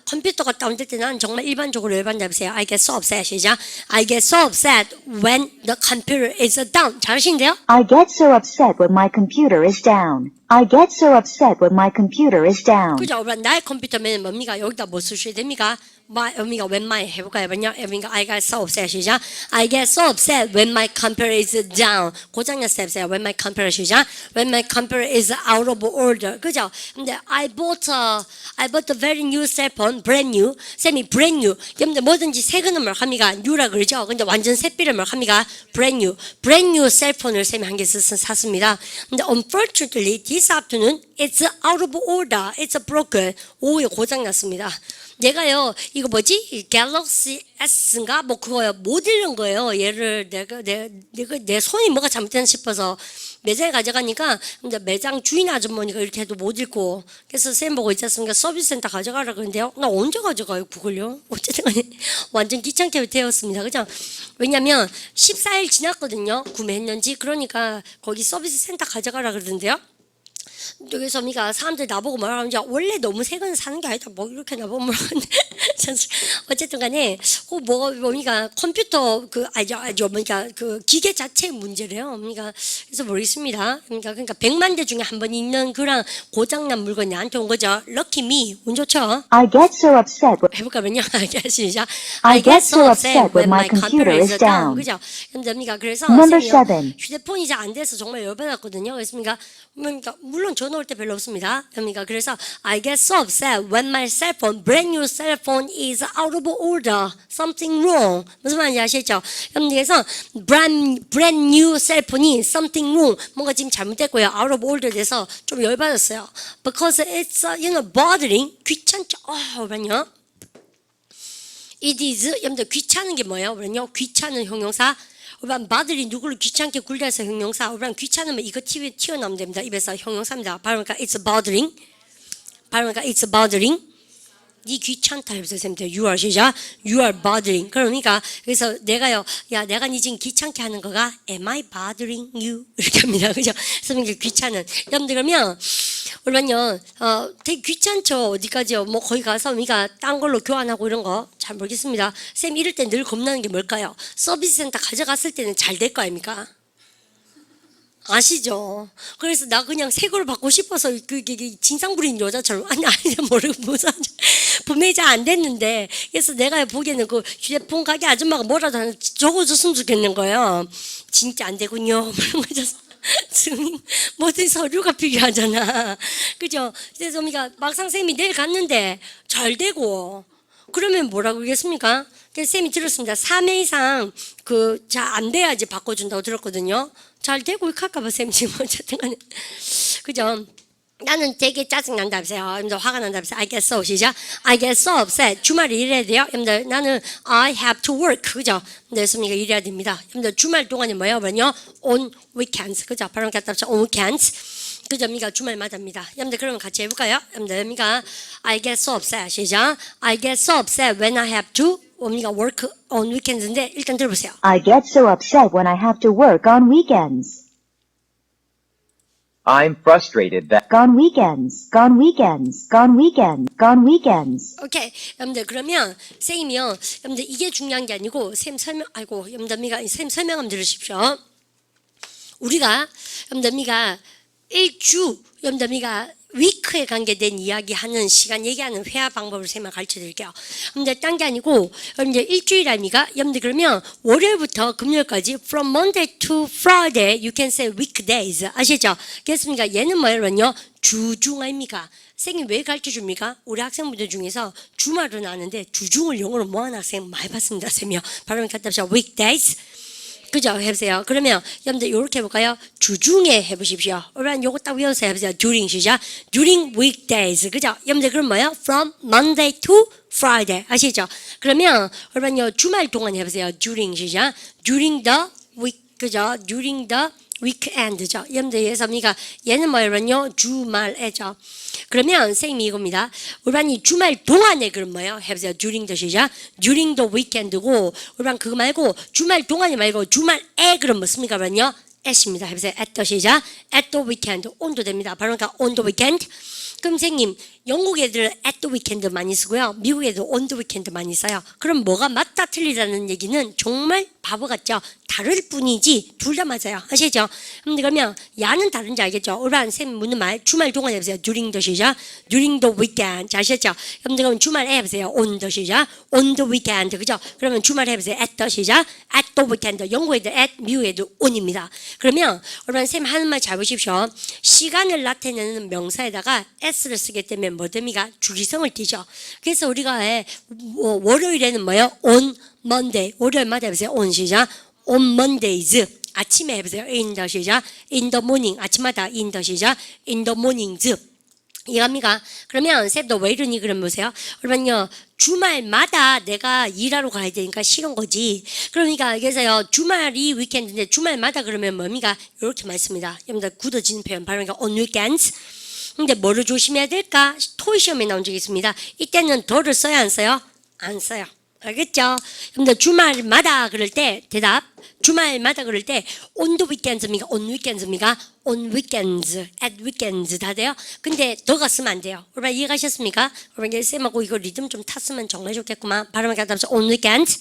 컴퓨터가 다운될 때는 정말 일반적으로 열받는다 해보세요. I get so upset 시작. I get so upset when the computer is down. 잘하시는데요? I get so upset when my computer is down. I get so upset when my computer is down. 그죠? 나의 컴퓨터면 뭡니까? 여기다 뭐 쓰셔야 됩니까? when my 해볼까요? I get so upset 시작. I get so upset when my computer is down. 고장났을 때 해보세요. When my computer 시작. When my computer is out of order. 그죠? 근데 I bought a very new cell phone, brand new. 쌤이 brand new. 여러분들 뭐든지 새 거는 합니까? new라 그러죠? 근데 완전 새삐를 합니까? brand new cell phone을 쌤이 한 개 샀습니다. 근데 unfortunately this afternoon It's out of order. It's broken. 오후에 고장났습니다. 내가요, 이거 뭐지? 갤럭시 S인가? 뭐 그거요. 못 읽는 거예요. 얘를 내 손이 뭐가 잘못됐나 싶어서 매장에 가져가니까 근데 매장 주인 아주머니가 이렇게 해도 못 읽고 그래서 쌤 보고 있지 않습니까? 서비스 센터 가져가라 그러는데요. 나 언제 가져가요? 그걸요? 어쨌든 간에 완전 귀찮게 되었습니다. 그죠? 왜냐면 14일 지났거든요. 구매했는지. 그러니까 거기 서비스 센터 가져가라 그러던데요. 그래서 우리가 사람들이 나보고 뭐라 하는지 원래 너무 새 거는 사는 게 아니다 뭐 이렇게 나보고 뭐라 하는데 어쨌든 간에 우리가 컴퓨터 그뭐니까 그 기계 자체의 문제래요. 그러니까 그래서 모르겠습니다. 그러니까 100만 대 중에 한 번 있는 그런 고장난 물건이 나한테 온 거죠. Lucky me. 운 좋죠? I get so upset. 해볼까면요. 시작. I get so upset when my computer is down. 그죠? 그러니까 그래서 Number 쌤이요, 7. 휴대폰이 잘 안 돼서 정말 열받았거든요. 그러니까 물론 전화 올 때 별로 없습니다. 그래서 I get so upset when my cell phone, brand new cell phone is out of order. Something wrong. 무슨 말인지 아시죠? 그래서 brand new cell phone이 something wrong. 뭔가 지금 잘못됐고요. out of order 돼서 좀 열받았어요. Because it's bothering. 귀찮죠. 그러면요. It is, 여러분들 귀찮은 게 뭐예요? 그러면요. 귀찮은 형용사. 마들이 누구를 귀찮게 굴려서 형용사. 귀찮으면 이거 튀어나오면 됩니다. 입에서 형용사입니다. 발음하니까 it's bothering. 발음하니까 it's bothering. 네 귀찮다 해보세요. 쌤들. You are 시작. You are bothering. 그러니까 그래서 내가요. 야 내가 네 지금 귀찮게 하는 거가 Am I bothering you? 이렇게 합니다. 그죠? 그래서 귀찮은. 여러분들 그러면 그러면요. 되게 귀찮죠. 어디까지요? 뭐 거기 가서 우리가 딴 걸로 교환하고 이런 거 잘 모르겠습니다. 쌤 이럴 때 늘 겁나는 게 뭘까요? 서비스 센터 가져갔을 때는 잘 될 거 아닙니까? 아시죠? 그래서 나 그냥 새 거를 받고 싶어서 진상 부린 여자처럼 아니 모르고 무슨 분명히 잘 안 됐는데 그래서 내가 보기에는 그 휴대폰 가게 아줌마가 뭐라도 적어줬으면 좋겠는 거예요. 진짜 안 되군요. 그런 거죠. 증인 모든 서류가 필요하잖아. 그죠? 그래서 우리가 막상 쌤이 내일 갔는데 잘 되고 그러면 뭐라고 그러겠습니까? 그래서 쌤이 들었습니다. 3회 이상 잘 안 돼야지 바꿔준다고 들었거든요. 잘 되고 이렇게 할까봐 쌤 지금 어쨌든 간에 그죠? 나는 되게 짜증난다면서요. 여러분들 화가 난다면서요. I get so 시작. I get so upset. 주말에 일해야 돼요. 여러분들 나는 I have to work. 그죠? 그래서 우리가 일해야 됩니다. 여러분들 주말 동안이 뭐예요? on weekends. 그죠? 발음 갖다 합쳐 on weekends. 그죠? 우리가 주말마다입니다. 여러분들 그러면 같이 해볼까요? 여러분들 우리가 I get so upset. 시작. I get so upset when I have to 우리가 work on weekends인데 일단 들어보세요. I get so upset when I have to work on weekends. I'm frustrated that Gone weekends. Gone weekends. Gone weekend. Gone weekends. 오케이. 여러분들 그러면 쌤이요. 여러분들 이게 중요한 게 아니고 쌤 여러분들 쌤 설명 한번 들으십시오. 우리가 여러분들 여러분들 위크에 관계된 이야기하는 시간 얘기하는 회화 방법을 쌤이 가르쳐 드릴게요. 근데 딴 게 아니고 여러분들 일주일 아닙니까? 여러분들 그러면 월요일부터 금요일까지 from Monday to Friday you can say weekdays 아시죠? 그렇습니까? 얘는 뭐예요? 주중 아닙니까? 쌤이 왜 가르쳐 줍니까? 우리 학생분들 중에서 주말은 아는데 주중을 영어로 뭐하는 학생 많이 봤습니다. 쌤이요. 발음을 갖다 합시다. weekdays 그죠? 해보세요. 그러면 여러분들 이렇게 해볼까요? 주중에 해보십시오. 그러면 요거 딱 외워서 해보세요. during 시작. during weekdays. 그죠? 여러분들 그럼 뭐예요? from Monday to Friday. 아시죠? 그러면 그러면요 주말 동안 해보세요. during 시작. during the week. 그죠? during the weekend죠. 여러분들 예서 얘는 뭐예요? 주말에죠. 그러면 쌤이 이겁니다. 우리반이 주말 동안에 그럼 뭐예요? 해보세요. during the 시작. during the weekend고 우리반 그거 말고 주말 동안이 말고 주말에 그럼 뭐습니까? 그러면요. at입니다. 해보세요. at the 시작. at the weekend. on도 됩니다. 바로 그러니까 on the weekend. 그럼 선생님 영국 애들은 at the weekend 많이 쓰고요. 미국 애들 on the weekend 많이 써요. 그럼 뭐가 맞다 틀리다는 얘기는 정말 바보 같죠? 다를 뿐이지 둘 다 맞아요. 아시죠? 그러면 야는 다른지 알겠죠? 오란 쌤 묻는 말 주말 동안 해보세요. during the 시작. during the weekend. 아시죠? 그럼 주말에 해보세요. on the 시작. on the weekend. 그죠? 그러면 주말에 해보세요. at the 시작. at the weekend. 영국 애들 at, 미국 애들 on입니다. 그러면 오란 쌤 하는 말 잘 보십시오. 시간을 나타내는 명사에다가 s를 쓰기 때문에 뭐 됩니까? 주기성을 띠죠. 그래서 우리가 월요일에는 뭐예요? on Monday. 월요일마다 해보세요. on 시작. on Mondays. 아침에 해보세요. in the 시작. in the morning 아침마다 in the 시작. in the mornings 이해갑니까? 그러면 쌤도 왜 이러니 그럼 보세요. 그러면요 주말마다 내가 일하러 가야 되니까 싫은 거지. 그러니까 그래서요 주말이 위켄드인데 주말마다 그러면 뭡니까? 이렇게 말씀입니다. 여러분들 굳어지는 표현 발음이니까 on weekends. 근데 뭐를 조심해야 될까? 토의 시험에 나온 적이 있습니다. 이때는 더를 써야 안 써요? 안 써요. 알겠죠? 여러분들 주말마다 그럴 때 대답 주말마다 그럴 때 on the weekends입니까? on weekends입니까? on weekends, at weekends 다 돼요? 근데 더가 쓰면 안 돼요. 여러분 이해가셨습니까? 여러분 쌤하고 이거 리듬 좀 탔으면 정말 좋겠구만. 발음을 갖다 on weekends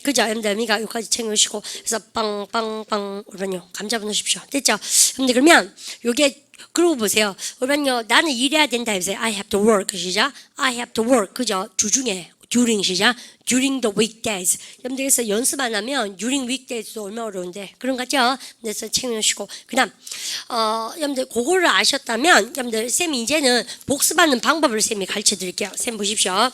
그죠? 여러분들 미가 여기까지 챙겨주시고 그래서 빵빵빵 여러분요 감 잡아놓으십시오. 됐죠? 여러분들 그러면 요게 그러고 보세요. 여러분요 나는 일해야 된다 해보세요. I have to work 시작. I have to work 그죠? 주중에 during 시작. during the weekdays. 여러분들 그래서 연습 안 하면 during weekdays도 얼마나 어려운데 그런 거죠? 그래서 챙겨주시고 그다음 여러분들 그거를 아셨다면 여러분들 쌤이 이제는 복습하는 방법을 쌤이 가르쳐 드릴게요. 쌤 보십시오.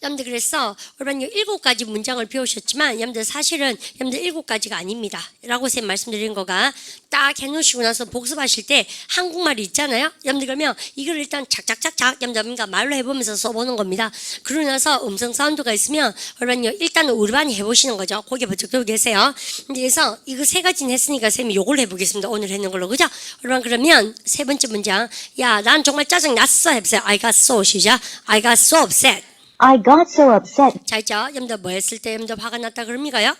여러분들 그래서 여러분 7가지 문장을 배우셨지만 여러분들 사실은 여러분들 7가지가 아닙니다. 라고 쌤 말씀드린 거가 딱 해놓으시고 나서 복습하실 때 한국말이 있잖아요. 여러분들 그러면 이걸 일단 착착착착 여러분들 말로 해보면서 써보는 겁니다. 그러고 나서 음성 사운드가 있으면 여러분 일단은 우르반이 해보시는 거죠. 거기에 버쩍 들고 계세요. 그래서 이거 3가지는 했으니까 쌤이 요걸 해보겠습니다. 오늘 했는 걸로 그죠? 여러분 그러면 3번째 문장 야 난 정말 짜증 났어 해보세요. I got so 시작. I got so upset. I got so upset. 자, 있죠? 여러분들 뭐 했을 때 여러분들 화가 났다 그럽니까요?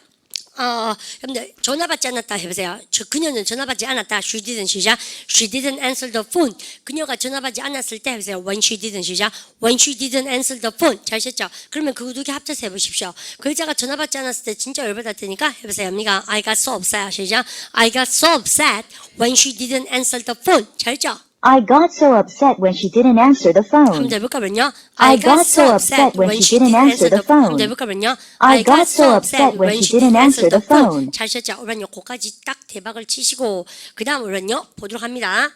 여러분들 전화 받지 않았다 해보세요. 그녀는 전화 받지 않았다. She didn't 시작. She didn't answer the phone. 그녀가 전화 받지 않았을 때 해보세요. When she didn't 시작. When she didn't answer the phone. 잘 하셨죠? 그러면 그 두 개 합쳐서 해보십시오. 그 여자가 전화 받지 않았을 때 진짜 열받았다니까 해보세요. 언니가 I got so upset 시작. I got so upset when she didn't answer the phone. 잘 했죠? I got so upset when she didn't answer the 한번 phone. 더 해볼까면요. I got so upset when she didn't answer the phone. 한번 더 해볼까면요. I got so upset when she didn't answer the phone. 잘 쳤죠. 오른요 고까지 딱 대박을 치시고 그 다음 오른요 보도록 합니다.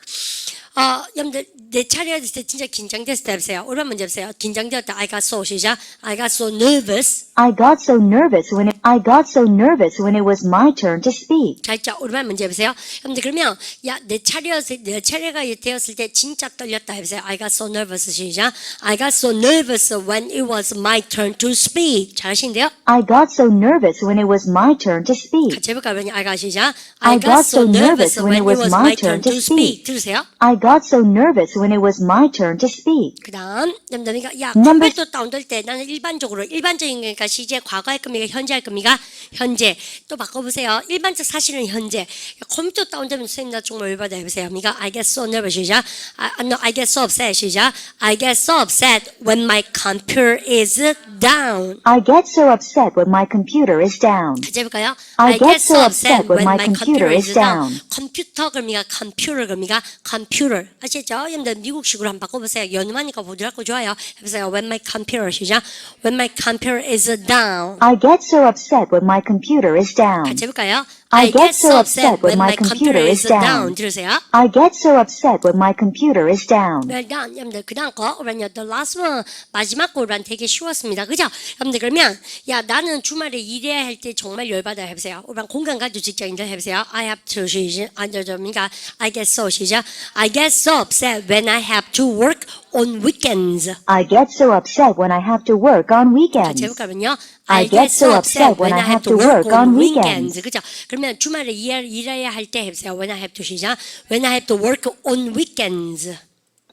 여러분들 내 차례가 됐을 때 진짜 긴장됐을 때 해보세요. 오른 문제 해보세요. 긴장되었다. I got so 시작. I got so nervous. I got so nervous when it was my turn to speak. 자, 있죠. 오른발 문제 해보세요. 여러분들 그러면 내 차례가 되었을 때 진짜 떨렸다 해보세요. I got so nervous 시작. I got so nervous when it was my turn to speak. 잘하시는데요? I got so nervous when it was my turn to speak. 같이 해볼까요? I got 시작. I got so nervous when it was my turn to speak. 들으세요? I got so nervous when it was my turn to speak. 그 다음 여러분들 야 Number- 컴퓨터 다운될 때 나는 일반적인 거니까 시제 과거 할 겁니까 현재 할 겁니까 현재 또 바꿔보세요. 일반적 사실은 현재 컴퓨터 다운되면 선생님 나 정말 열받아 해보세요. 그러니까 I get so nervous 시작. I get so upset 시작. I get so upset when my computer is down. I get so upset when my computer is down. 같이 해볼까요? I get so upset when my computer is down. 컴퓨터 그럽니까 컴퓨터 그럽니까 컴퓨터 아시죠? 여러분들 미국식으로 한번 바꿔보세요. 연음하니까 보드랍고 좋아요. 해보세요. When my computer 시작. When my computer is down. I get so upset when my computer is down. 같이 해볼까요? I get so upset when my computer is down. 들으세요? I get so upset when my computer is down. Well done. 여러분들 그 다음 거 오란요. The last one 마지막 거 오란 되게 쉬웠습니다. 그죠? 여러분들 그러면 야 나는 주말에 일해야 할 때 정말 열받아 해보세요. 오란 공간 가지고 직장인들 해보세요. I have to 시작. 그러니까 I get so 시작. I get so upset when I have to work on weekends. I get so upset when I have to work on 같이 weekends. 해볼까요? I get so upset when I have to work on weekends. 그죠? 그러면 주말에 일해야 할 때 해보세요. When I have to 시작. When I have to work on weekends.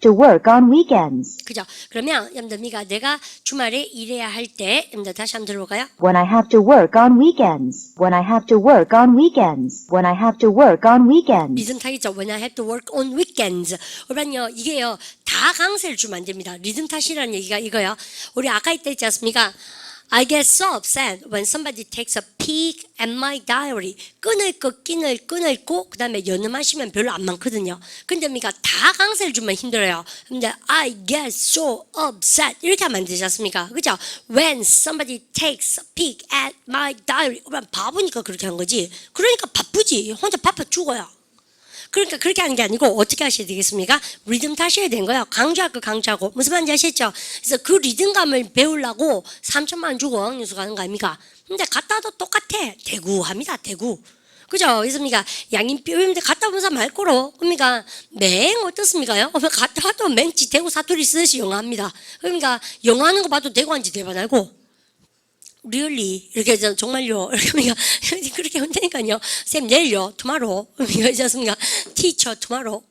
To work on weekends. 그죠? 그러면 여러분들 내가 주말에 일해야 할 때 여러분들 다시 한번 들어볼까요? When I have to work on weekends. When I have to work on weekends. When I have to work on weekends. 리듬 타겠죠? When I have to work on weekends. 그러면요 이게요 다 강세를 주면 안 됩니다. 리듬 탓이라는 얘기가 이거요. 우리 아까 있지 않습니까? I get so upset when somebody takes a peek at my diary. 끊을 거 그 다음에 연음하시면 별로 안 많거든요. 근데 다 강세를 주면 힘들어요. 근데 I get so upset 이렇게 하면 안 되지 않습니까? 그죠? When somebody takes a peek at my diary. 그럼 바보니까 그렇게 한 거지. 그러니까 바쁘지. 혼자 바빠 죽어요. 그러니까 그렇게 하는 게 아니고 어떻게 하셔야 되겠습니까? 리듬 타셔야 되는 거예요. 강조할 거 강조하고. 무슨 말인지 아시죠? 그래서 그 리듬감을 배우려고 3천만 원 주고 어학연수 가는 거 아닙니까? 근데 갔다 와도 똑같아. 대구합니다. 대구. 그죠? 있습니까? 양인뼈인데 갔다 오면서 말고로. 그러니까 맹 어떻습니까요? 갔다 와도 맹지 대구 사투리 쓰듯이 영어합니다. 그러니까 영어하는 거 봐도 대구 한지 대박 알고. really 이렇게 해서 정말요 이렇게 하니까 그렇게 한다니까요. 쌤 내일요 tomorrow 그러니까 있지 않습니까? teacher tomorrow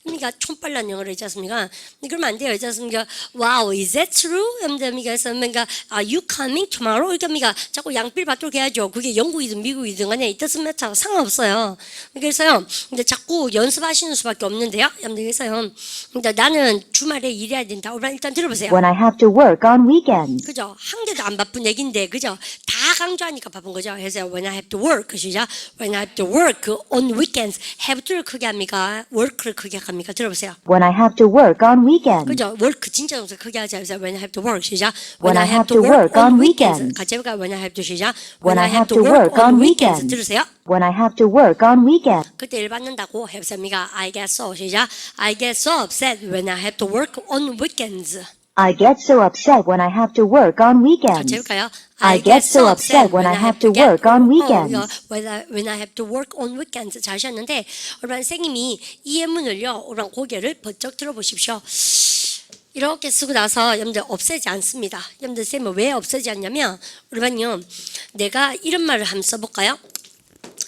그러니까 촌빨란 영어를 있지 않습니까? 그러면 안 돼요. 있지 않습니까? Wow, is that true? 그래서 그러니까 Are you coming tomorrow? 그러니까 자꾸 양필 받도록 해야죠. 그게 영국이든 미국이든 간에 it doesn't matter. 상관없어요. 그래서요. 근데 자꾸 연습하시는 수밖에 없는데요. 그래서요. 근데 나는 주말에 일해야 된다. 일단 들어보세요. When I have to work on weekends. 그죠? 한 개도 안 바쁜 얘기인데, 그죠? 다 강조하니까 바쁜 거죠. 그래서 when I have to work, 시작. When I have to work on weekends, have to를 크게 합니까? work를 크게 합니까? 들어보세요. When I have to work on weekends. 그죠? work 진짜 동사 크게 하자. 그래서 when I have to work, 시작. When I have to work on weekends. 같이 해볼까? when I have to 시작. When I have to work on weekends. 들으세요. When I have to work on weekends. 그때 일 받는다고 해보세요. I get so, 시작. I get so upset when I have to work on weekends. I get so upset when I have to work on 같이 weekends. 해볼까요? I get so upset when I have to work on weekends. when I have to work on weekends. 잘 하셨는데, 여러분 선생님이 이 예문을요, 여러분 고개를 번쩍 들어보십시오. 이렇게 쓰고 나서 여러분들 없애지 않습니다. 여러분들 쌤은 왜 없애지 않냐면, 여러분요, 내가 이런 말을 한번 써볼까요?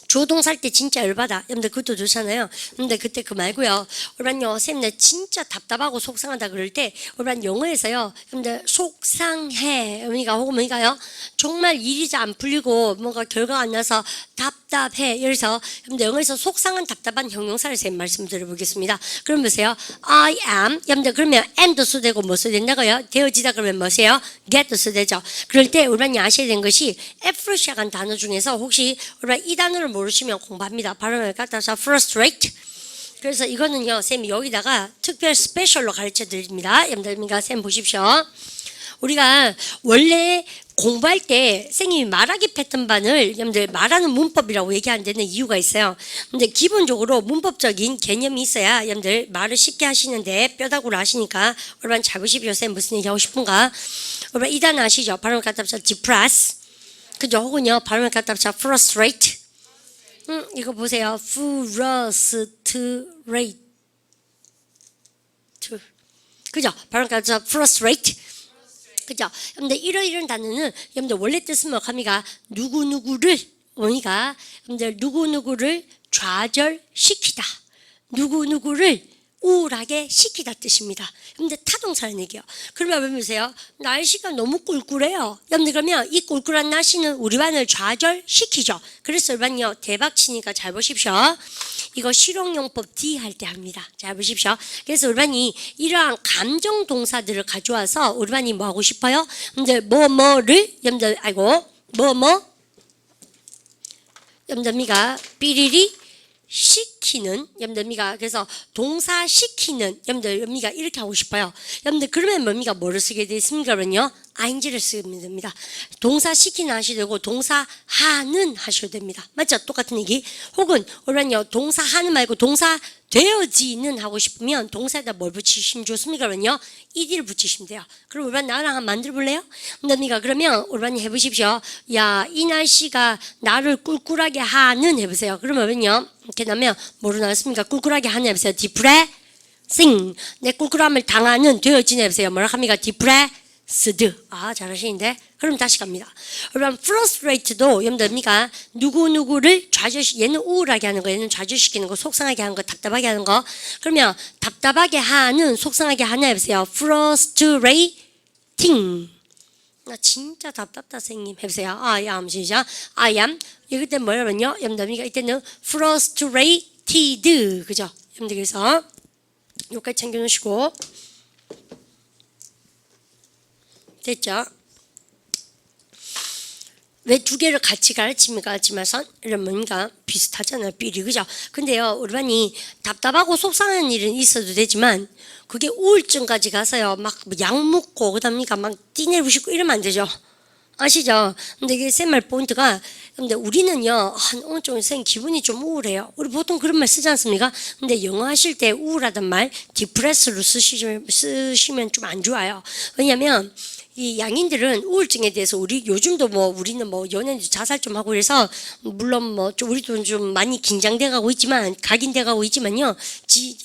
조동사 할 때 진짜 열받아. 여러분들 그것도 좋잖아요. 근데 그때 그 말고요. 여러분요, 쌤, 나 진짜 답답하고 속상하다 그럴 때, 여러분 영어에서요, 여러분들 속상해. 그러니까 혹은 뭐니까요? 정말 일이 잘 안 풀리고 뭔가 결과가 안 나서 답답해. 그래서 여러분들 영어에서 속상한 답답한 형용사를 쌤 말씀드려보겠습니다. 그럼 보세요. I am. 여러분들 그러면 am도 쓰되고 뭐 쓰된다고요? 되어지다 그러면 뭐세요? get 쓰되죠. 그럴 때 여러분이 아셔야 되는 것이 F로 시작한 단어 중에서 혹시 여러분 이 단어를 모르시면 공부합니다. 발음을 갖다서 frustrate. 그래서 이거는요, 쌤이 여기다가 특별 스페셜로 가르쳐 드립니다. 여러분들, 쌤 보십시오. 우리가 원래 공부할 때 선생님이 말하기 패턴반을 여러분들 말하는 문법이라고 얘기하는 데는 이유가 있어요. 근데 기본적으로 문법적인 개념이 있어야 여러분들 말을 쉽게 하시는데 뼈다구로 하시니까 여러분 잘 보십시오. 쌤 무슨 얘기 하고 싶은가? 여러분 이 단어 아시죠? 발음을 갖다 붙여 depress. 그죠? 혹은요 발음을 갖다 붙여 frustrate. 이거 보세요. frustrate. 그죠? 발음을 갖다 붙여 frustrate. 그죠? 근데 이런 단어는 여러분들 원래 뜻은 뭐합니까? 누구누구를 뭐니까 여러분들 누구누구를 좌절시키다. 누구누구를 우울하게 시키다 뜻입니다. 여러분들 타동사라는 얘기예요. 그러면 왜 보세요? 날씨가 너무 꿀꿀해요. 여러분들 그러면 이 꿀꿀한 날씨는 우리 반을 좌절시키죠. 그래서 여러분요 대박치니까 잘 보십시오. 이거 실용용법 D 할 때 합니다. 잘 보십시오. 그래서 우리 반이 이러한 감정 동사들을 가져와서 우리 반이 뭐 하고 싶어요? 여러분들 뭐뭐를 여러분들 여러분들미가 삐리리 시키는 여러분들미가 그래서 동사 시키는 여러분들미가 이렇게 하고 싶어요. 여러분들 그러면 뭡니까? 뭐를 쓰게 돼 있습니까? 그러면요 ing를 쓰면 됩니다. 동사 시키는 하셔도 되고 동사 하는 하셔도 됩니다. 맞죠? 똑같은 얘기. 혹은 그러면요 동사 하는 말고 동사 되어지는 하고 싶으면 동사에다 뭘 붙이시면 좋습니까? 그러면요 ed를 붙이시면 돼요. 그럼 우리 나랑 한번 만들어 볼래요? 그러니까 그러면 우리 해보십시오. 야, 이 날씨가 나를 꿀꿀하게 하는 해보세요. 그러면요 이렇게 나면 뭐로 나왔습니까? 꿀꿀하게 하는 해보세요. depressing. 내 꿀꿀함을 당하는 되어지는 해보세요. 뭐라 합니까? depressed. 아, 잘하시는데? 그럼 다시 갑니다. 여러분, frustrate도 여러분들미가 누구누구를 얘는 우울하게 하는 거, 얘는 좌절시키는 거, 속상하게 하는 거, 답답하게 하는 거. 그러면 답답하게 하는, 속상하게 하나 해보세요. frustrating. 나 진짜 답답다, 선생님. 해보세요. I am, 시작. I am. 이럴 때 뭐냐면요. 여러분들미가 이때는 frustrated. 그죠? 여러분들 그래서 여기까지 챙겨놓으시고. 됐죠? 왜 두 개를 같이 가르칩니까? 지마선 이런 뭔가 비슷하잖아요. 삐리 그죠? 근데요 우리 반이 답답하고 속상한 일은 있어도 되지만 그게 우울증까지 가서요 막 약 먹고 그다음니까 막 뛰내리고 싶고 이러면 안 되죠. 아시죠? 근데 이게 쌤말 포인트가 근데 우리는요 오늘 좀 선생님 기분이 좀 우울해요. 우리 보통 그런 말 쓰지 않습니까? 근데 영어 하실 때 우울하단 말 디프레스로 쓰시면 좀 안 좋아요. 왜냐면 이 양인들은 우울증에 대해서 우리 요즘도 뭐 우리는 뭐 연예인 자살 좀 하고 그래서 물론 뭐 좀 우리도 좀 많이 긴장돼 가고 있지만 각인돼 가고 있지만요.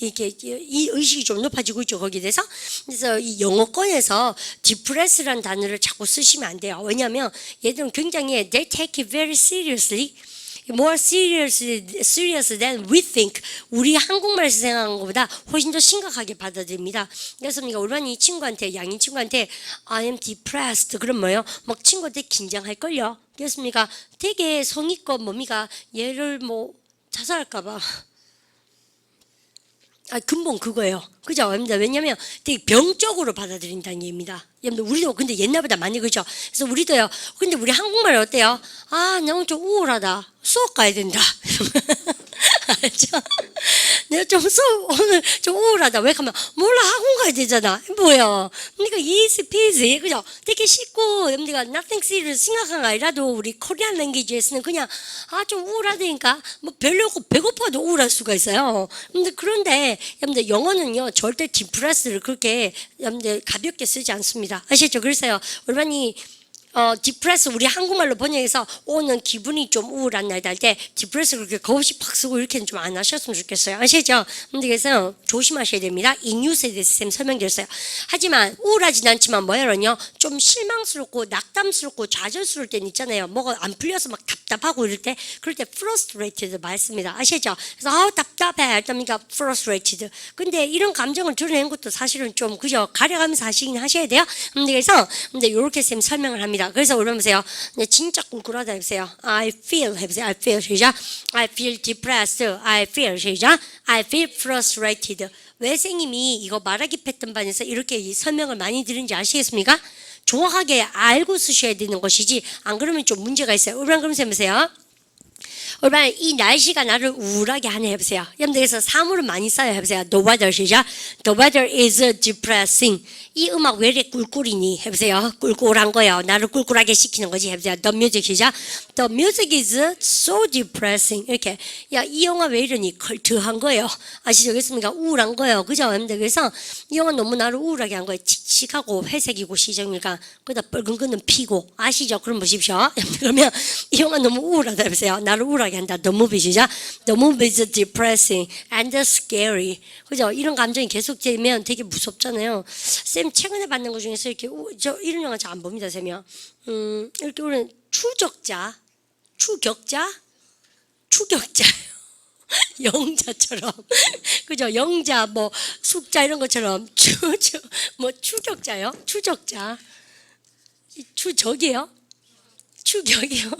이게 이 의식이 좀 높아지고 있죠. 거기에 대해서. 그래서 이 영어권에서 depress란 단어를 자꾸 쓰시면 안 돼요. 왜냐하면 얘들은 굉장히 they take it very seriously. more serious than we think. 우리 한국말에서 생각하는 것보다 훨씬 더 심각하게 받아들입니다. 그래서 우리가 우리 친구한테, 양인 친구한테 I am depressed. 그럼 뭐예요? 막 친구한테 긴장할걸요. 그렇습니까? 되게 성의껏 뭡니까? 얘를 뭐 자살할까봐. 근본 그거예요. 그죠? 왜냐면 되게 병적으로 받아들인다는 얘기입니다. 우리도 근데 옛날보다 많이 그죠? 그래서 우리도요. 근데 우리 한국말 어때요? 나 오늘 좀 우울하다. 수업 가야 된다. 알죠? 내가 오늘 좀 우울하다. 왜 가면 몰라 학원 가야 되잖아. 뭐예요? 그러니까 easy peasy. 그죠? 되게 쉽고 우리가 nothing serious 심각한 거 아니라도 우리 코리안 랭귀지에서는 그냥 좀 우울하다니까 뭐 별로고 배고파도 우울할 수가 있어요. 그런데 여러분들 영어는요 절대 depressed를 그렇게 여러분들 가볍게 쓰지 않습니다. 아시죠? 그래서요 우리만이 디프레스 우리 한국말로 번역해서 오는 기분이 좀 우울한 날다 할 때 디프레스 그렇게 거없이 팍 쓰고 이렇게는 좀 안 하셨으면 좋겠어요. 아시죠? 근데 그래서 조심하셔야 됩니다. 이 뉴스에 대해서 쌤 설명드렸어요. 하지만 우울하진 않지만 뭐야로요? 좀 실망스럽고 낙담스럽고 좌절스러울 때는 있잖아요. 뭐가 안 풀려서 막 답답하고 이럴 때 그럴 때 frustrated 많습니다. 아시죠? 그래서 답답해. 그러니까 frustrated. 근데 이런 감정을 드러내는 것도 사실은 좀 그죠? 가려가면서 하시긴 하셔야 돼요. 근데 이렇게 쌤 설명을 합니다. 그래서 오늘 보세요. 진짜 꿀꿀하다 해보세요. I feel 해보세요. I feel 시작. I feel depressed. I feel 시작. I feel frustrated. 왜 선생님이 이거 말하기 패턴 반에서 이렇게 설명을 많이 드는지 아시겠습니까? 정확하게 알고 쓰셔야 되는 것이지 안 그러면 좀 문제가 있어요. 그럼 보세요. 얼마나 이 날씨가 나를 우울하게 하네 해보세요. 여러분들께서 사물을 많이 써요 해보세요. The weather 시작. The weather is depressing. 이 음악 왜 이렇게 꿀꿀이니 해보세요. 꿀꿀한 거예요. 나를 꿀꿀하게 시키는 거지 해보세요. The music 시작. The music is so depressing. 이렇게 이 영화 왜 이러니 컬트한 거예요. 아시겠습니까? 우울한 거예요. 그죠? 여러분들 그래서 이 영화 너무 나를 우울하게 한 거예요. 칙칙하고 회색이고 시정이니까 거기다 빨간 거는 피고 아시죠? 그럼 보십시오. 그러면 이 영화 너무 우울하다 해보세요. 나를 우울하게 한다. The movie 시작. The movie is depressing and scary. 그죠? 이런 감정이 계속되면 되게 무섭잖아요. 쌤 최근에 받는 것 중에서 이렇게 이런 영화 잘 안 봅니다, 쌤이요. 이렇게 우리는 추격자요. 영자처럼 그죠? 영자 뭐 숙자 이런 것처럼 추격자요. 추적자. 추적이요. 추격이요.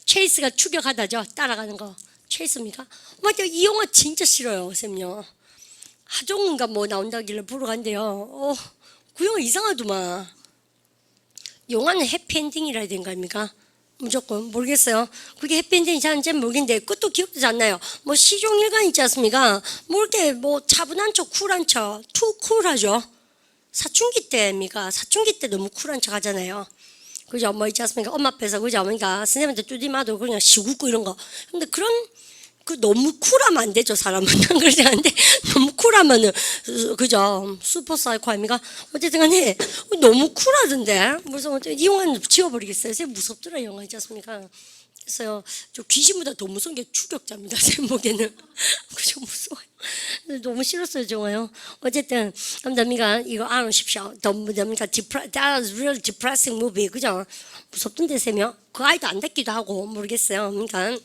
체이스가 추격하다죠. 따라가는 거. 체이스입니까? 맞아. 이 영화 진짜 싫어요, 쌤요. 하정우인가 뭐 나온다길래 보러 간대요. 그 영화 이상하더만. 영화는 해피엔딩이라 해야 되는 거 아닙니까? 무조건 모르겠어요. 그게 해피엔딩이 잘인지 모르겠는데 끝도 기억되지 않나요? 뭐 시종일관 있지 않습니까? 뭐 이렇게 뭐 차분한 척 쿨한 척 투 쿨하죠. 사춘기 때입니까? 사춘기 때 너무 쿨한 척 하잖아요. 그죠? 뭐 있지 않습니까? 엄마 앞에서 그죠? 그러니까 선생님한테 뚜디마도 그냥 시웃고 이런 거. 근데 그런 너무 쿨하면 안 되죠, 사람은. 그러지 않는데 너무 쿨하면은 그죠? 슈퍼 사이코 아닙니까? 어쨌든 간에 너무 쿨하던데. 그래서 이 영화는 지워버리겠어요. 제 무섭더라 영화 있지 않습니까? 그래서 저 귀신보다 더 무서운 게 추격자입니다. 제 목에는. 그죠? 무서워요. 너무 싫었어요, 정화요. 어쨌든 남자미가 이거 알아보십시오. 남자미가 that was real depressing movie. 그죠? 무섭던데 세며 그 아이도 안 됐기도 하고 모르겠어요. 그러니까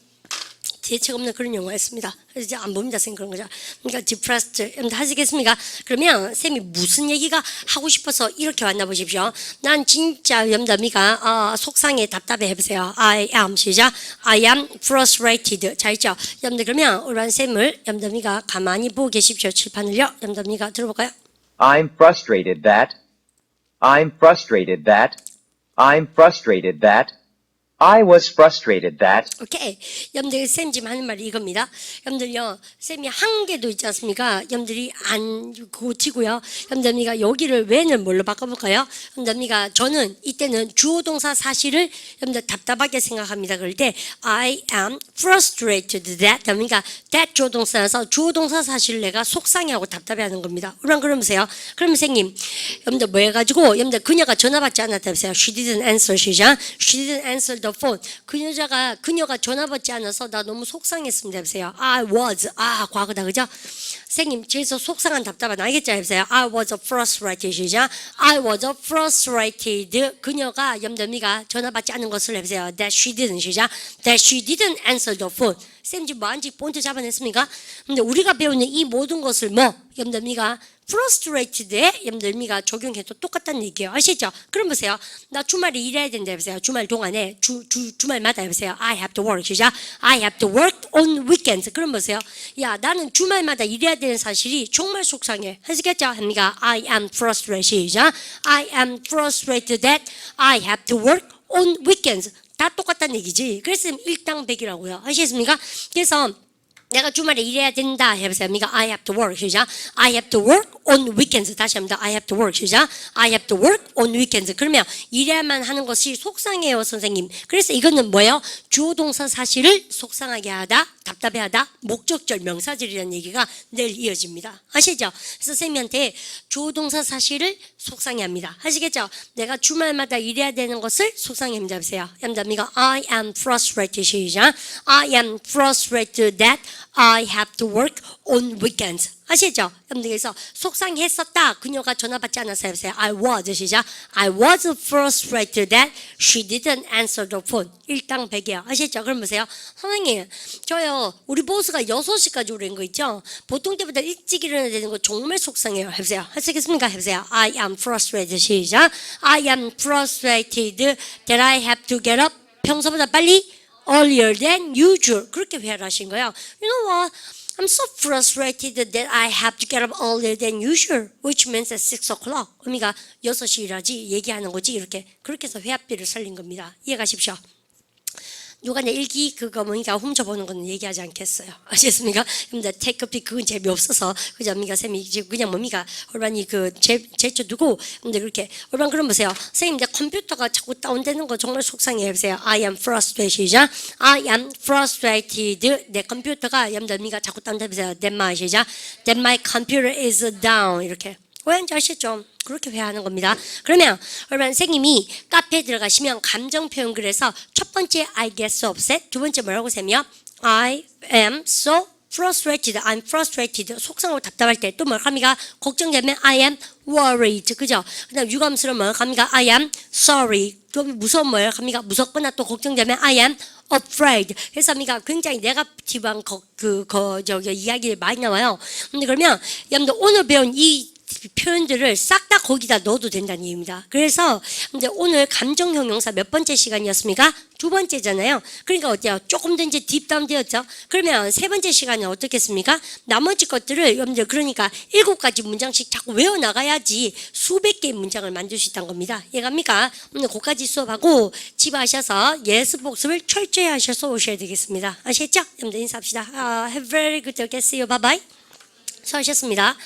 대책 없는 그런 영화였습니다. 그래서 이제 안 봅니다, 쌤 그런 거죠. 그러니까 depressed 하시겠습니까? 그러면 쌤이 무슨 얘기가 하고 싶어서 이렇게 왔나 보십시오. 난 진짜 염담이가 속상해 답답해 해보세요. I am 시작. I am frustrated. 자 있죠. 염담 그러면 우리 쌤을 염담이가 가만히 보고 계십시오. 칠판을요. 염담이가 들어볼까요? I'm frustrated that. I'm frustrated that. I'm frustrated that. I was frustrated that 오케이. 여러분들 쌤 지금 하는 말이 이겁니다. 여러분들요, 쌤이 한 개도 있지 않습니까? 여러분들이 안 고치고요. 여러분들 여기를 when을 뭘로 바꿔볼까요? 여러분들 저는 이때는 주어 동사 사실을 여러분들 답답하게 생각합니다. 그럴 때 I am frustrated that 그러니까 that 주어 동사여서 주어 동사 사실을 내가 속상해하고 답답해하는 겁니다. 그러면서요. 그럼 선생님, 여러분들 뭐 해가지고 여러분들 그녀가 전화 받지 않았다 해보세요. She didn't answer 시작. She didn't answer the phone. 그녀가 전화 받지 않아서 나 너무 속상했습니다. 해보세요. I was 과거다 그죠? 선생님 뒤에서 속상한 답답한 알겠죠? 해보세요. I was frustrated 시작. I was frustrated. 그녀가 염담이가 전화 받지 않은 것을 해보세요. That she didn't 시작. That she didn't answer the phone. 쌤 지금 뭐한지 포인트 잡아냈습니까? 근데 우리가 배우는 이 모든 것을 염담이가 frustrated에 염들미가 적용해도 똑같다는 얘기예요. 아시죠? 그럼 보세요. 나 주말에 일해야 된다 해보세요. 주말 동안에 주말마다 해보세요. I have to work 시작. I have to work on weekends. 그럼 보세요. 야 나는 주말마다 일해야 되는 사실이 정말 속상해. 하시겠죠? 합니까? I am frustrated 시작. I am frustrated that I have to work on weekends. 다 똑같다는 얘기지. 그래서 일당백이라고요. 아시겠습니까? 그래서 내가 주말에 일해야 된다 해보세요. I have to work 시작. I have to work on weekends. 다시 합니다. I have to work 시작. I have to work on weekends. 그러면 일해야만 하는 것이 속상해요, 선생님. 그래서 이거는 뭐예요? 주어 동사 사실을 속상하게 하다, 답답해하다, 목적절 명사절이라는 얘기가 늘 이어집니다. 아시죠? 그래서 선생님한테 주어 동사 사실을 속상해합니다. 아시겠죠? 내가 주말마다 일해야 되는 것을 속상해합니다. 보세요. 여러분들 I am frustrated 시작. I am frustrated that I have to work on weekends. 아시죠? 여러분들께서 속상했었다. 그녀가 전화 받지 않아서 해보세요. I was 시작. I was frustrated that she didn't answer the phone. 일당백이에요. 아시죠? 그럼 보세요. 선생님, 저요. 우리 보스가 6시까지 오는 거 있죠? 보통 때보다 일찍 일어나야 되는 거 정말 속상해요. 해보세요. 하시겠습니까? 해보세요. I am frustrated 시작. I am frustrated that I have to get up. 평소보다 빨리 earlier than usual. 그렇게 회화를 하신 거예요. You know what? I'm so frustrated that I have to get up earlier than usual, which means at 6 o'clock. 의미가 6시 일하지 얘기하는 거지 이렇게. 그렇게 해서 회합비를 살린 겁니다. 이해가십시오? 누가 내 일기 그거 훔쳐보는 거는 얘기하지 않겠어요. 아시겠습니까? 근데 테이크피 그건 재미없어서 그죠? 쌤이 그냥 얼마니 제쳐 두고 근데 그렇게 얼마 그럼 보세요. 선생님 내 컴퓨터가 자꾸 다운되는 거 정말 속상해 보세요. I am frustrated 시작. I am frustrated. 내 컴퓨터가 염들미가 자꾸 다운돼 보세요. That my 시작. That my computer is down 이렇게. 왠지 아시죠? 그렇게 회화하는 겁니다. 그러면 여러분 선생님이 카페에 들어가시면 감정 표현 글에서 첫 번째 I get so upset, 두 번째 뭐라고 세며 I am so frustrated, I'm frustrated 속상하고 답답할 때 또 뭐라고 합니까? 걱정되면 I am worried 그죠? 그다음 유감스러운 뭐라고 합니까? I am sorry 좀 무서운 뭐라고 합니까? 무섭거나 또 걱정되면 I am afraid. 그래서 굉장히 네거티브한 이야기를 많이 나와요. 근데 그러면 여러분들 오늘 배운 이 표현들을 싹 다 거기다 넣어도 된다는 얘기입니다. 그래서 근데 오늘 감정 형용사 몇 번째 시간이었습니까? 2번째잖아요. 그러니까 어때요? 조금 더 이제 딥다운 되었죠? 그러면 3번째 시간은 어떻겠습니까? 나머지 것들을 여러분들 그러니까 7가지 문장씩 자꾸 외워나가야지 수백 개의 문장을 만들 수 있다는 겁니다. 이해갑니까? 오늘 그까지 수업하고 집 하셔서 예습 복습을 철저히 하셔서 오셔야 되겠습니다. 아시겠죠? 여러분들 인사합시다. Have a very good day. See you. Bye bye. 수고하셨습니다.